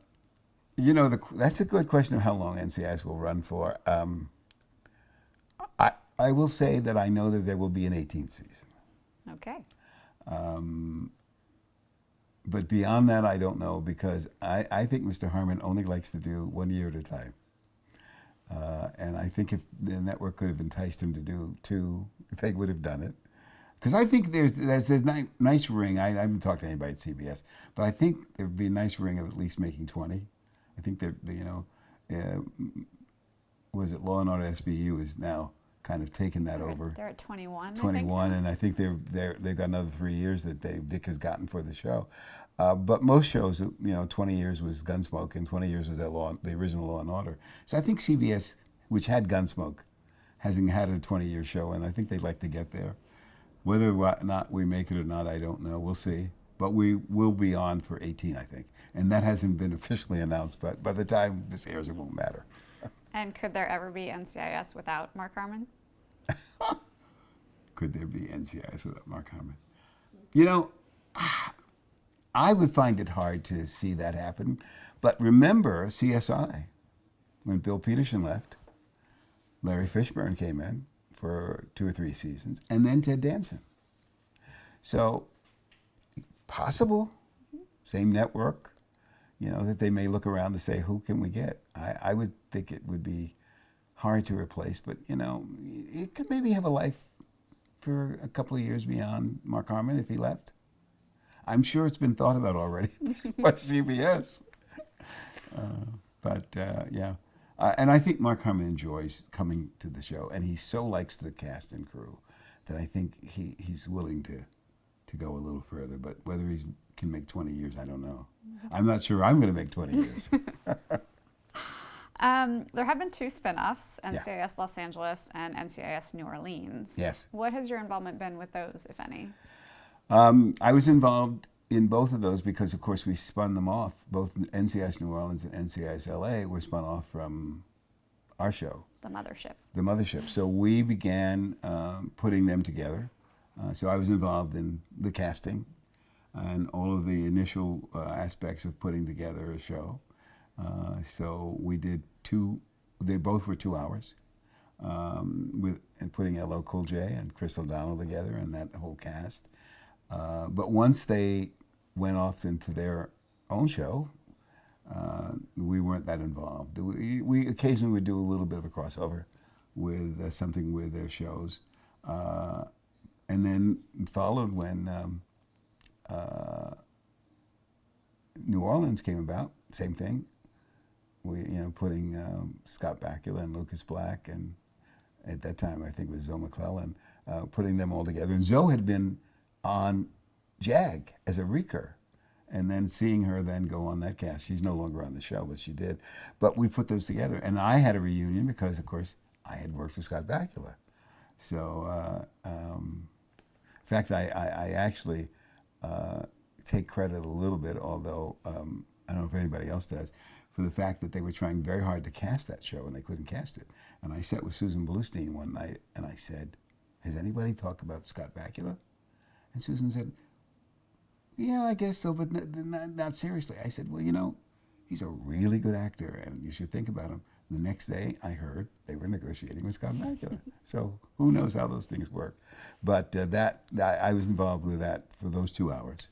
a good question of how long NCIS will run for. I will say that I know that there will be an 18th season. Okay. But beyond that, I don't know, because I think Mr. Harmon only likes to do 1 year at a time. And I think if the network could have enticed him to do 2, they would have done it. Because I think there's a nice ring. I haven't talked to anybody at CBS, but I think there would be a nice ring of at least making 20. I think that, was it Law and Order SVU is now kind of taken that over. They're at 21. 21, and I think they've got another 3 years that Dick has gotten for the show. But most shows, 20 years was Gunsmoke, and 20 years was the original Law and Order. So I think CBS, which had Gunsmoke, hasn't had a 20-year show, and I think they'd like to get there. Whether or not we make it or not, I don't know. We'll see. But we will be on for 18, I think. And that hasn't been officially announced, but by the time this airs, it won't matter. And could there ever be NCIS without Mark Harmon? Could there be NCIS without Mark Harmon? I would find it hard to see that happen. But remember CSI, when Bill Peterson left, Larry Fishburne came in for 2 or 3 seasons, and then Ted Danson. So, possible, same network, that they may look around to say, who can we get? I would think it would be hard to replace, but, it could maybe have a life for a couple of years beyond Mark Harmon if he left. I'm sure it's been thought about already by CBS. Yeah. And I think Mark Harmon enjoys coming to the show, and he so likes the cast and crew that I think he's willing to go a little further. But whether he can make 20 years, I don't know. I'm not sure I'm going to make 20 years. There have been 2 spin-offs, NCIS Los Angeles and NCIS New Orleans. Yes. What has your involvement been with those, if any? I was involved in both of those because, of course, we spun them off. Both NCIS New Orleans and NCIS LA were spun off from our show. The mothership. The mothership. So we began putting them together. So I was involved in the casting and all of the initial aspects of putting together a show. So we did 2, they both were 2 hours, and putting LL Cool J and Chris O'Donnell together and that whole cast. But once they went off into their own show, we weren't that involved. We occasionally would do a little bit of a crossover with something with their shows. And then it followed when New Orleans came about, same thing. We, putting Scott Bakula and Lucas Black, and at that time I think it was Zoe McClellan, putting them all together. And Zoe had been on JAG as a recur, and then seeing her then go on that cast. She's no longer on the show, but she did. But we put those together, and I had a reunion because, of course, I had worked for Scott Bakula. So, in fact, I actually take credit a little bit, although I don't know if anybody else does, for the fact that they were trying very hard to cast that show and they couldn't cast it. And I sat with Susan Bluestein one night and I said, has anybody talked about Scott Bakula? And Susan said, yeah, I guess so, but not seriously. I said, well, he's a really good actor and you should think about him. The next day I heard they were negotiating with Scott Bakula. So who knows how those things work. But I was involved with that for those 2 hours.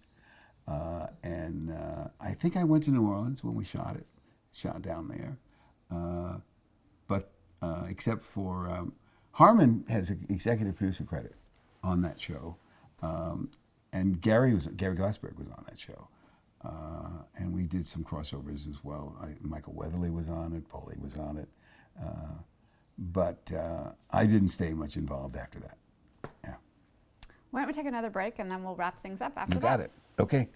And I think I went to New Orleans when we shot down there. But except for Harmon has an executive producer credit on that show. And Gary Glassberg was on that show. And we did some crossovers as well. Michael Weatherly was on it, Paulie was on it. But I didn't stay much involved after that. Yeah. Why don't we take another break and then we'll wrap things up after that? You got it. Okay.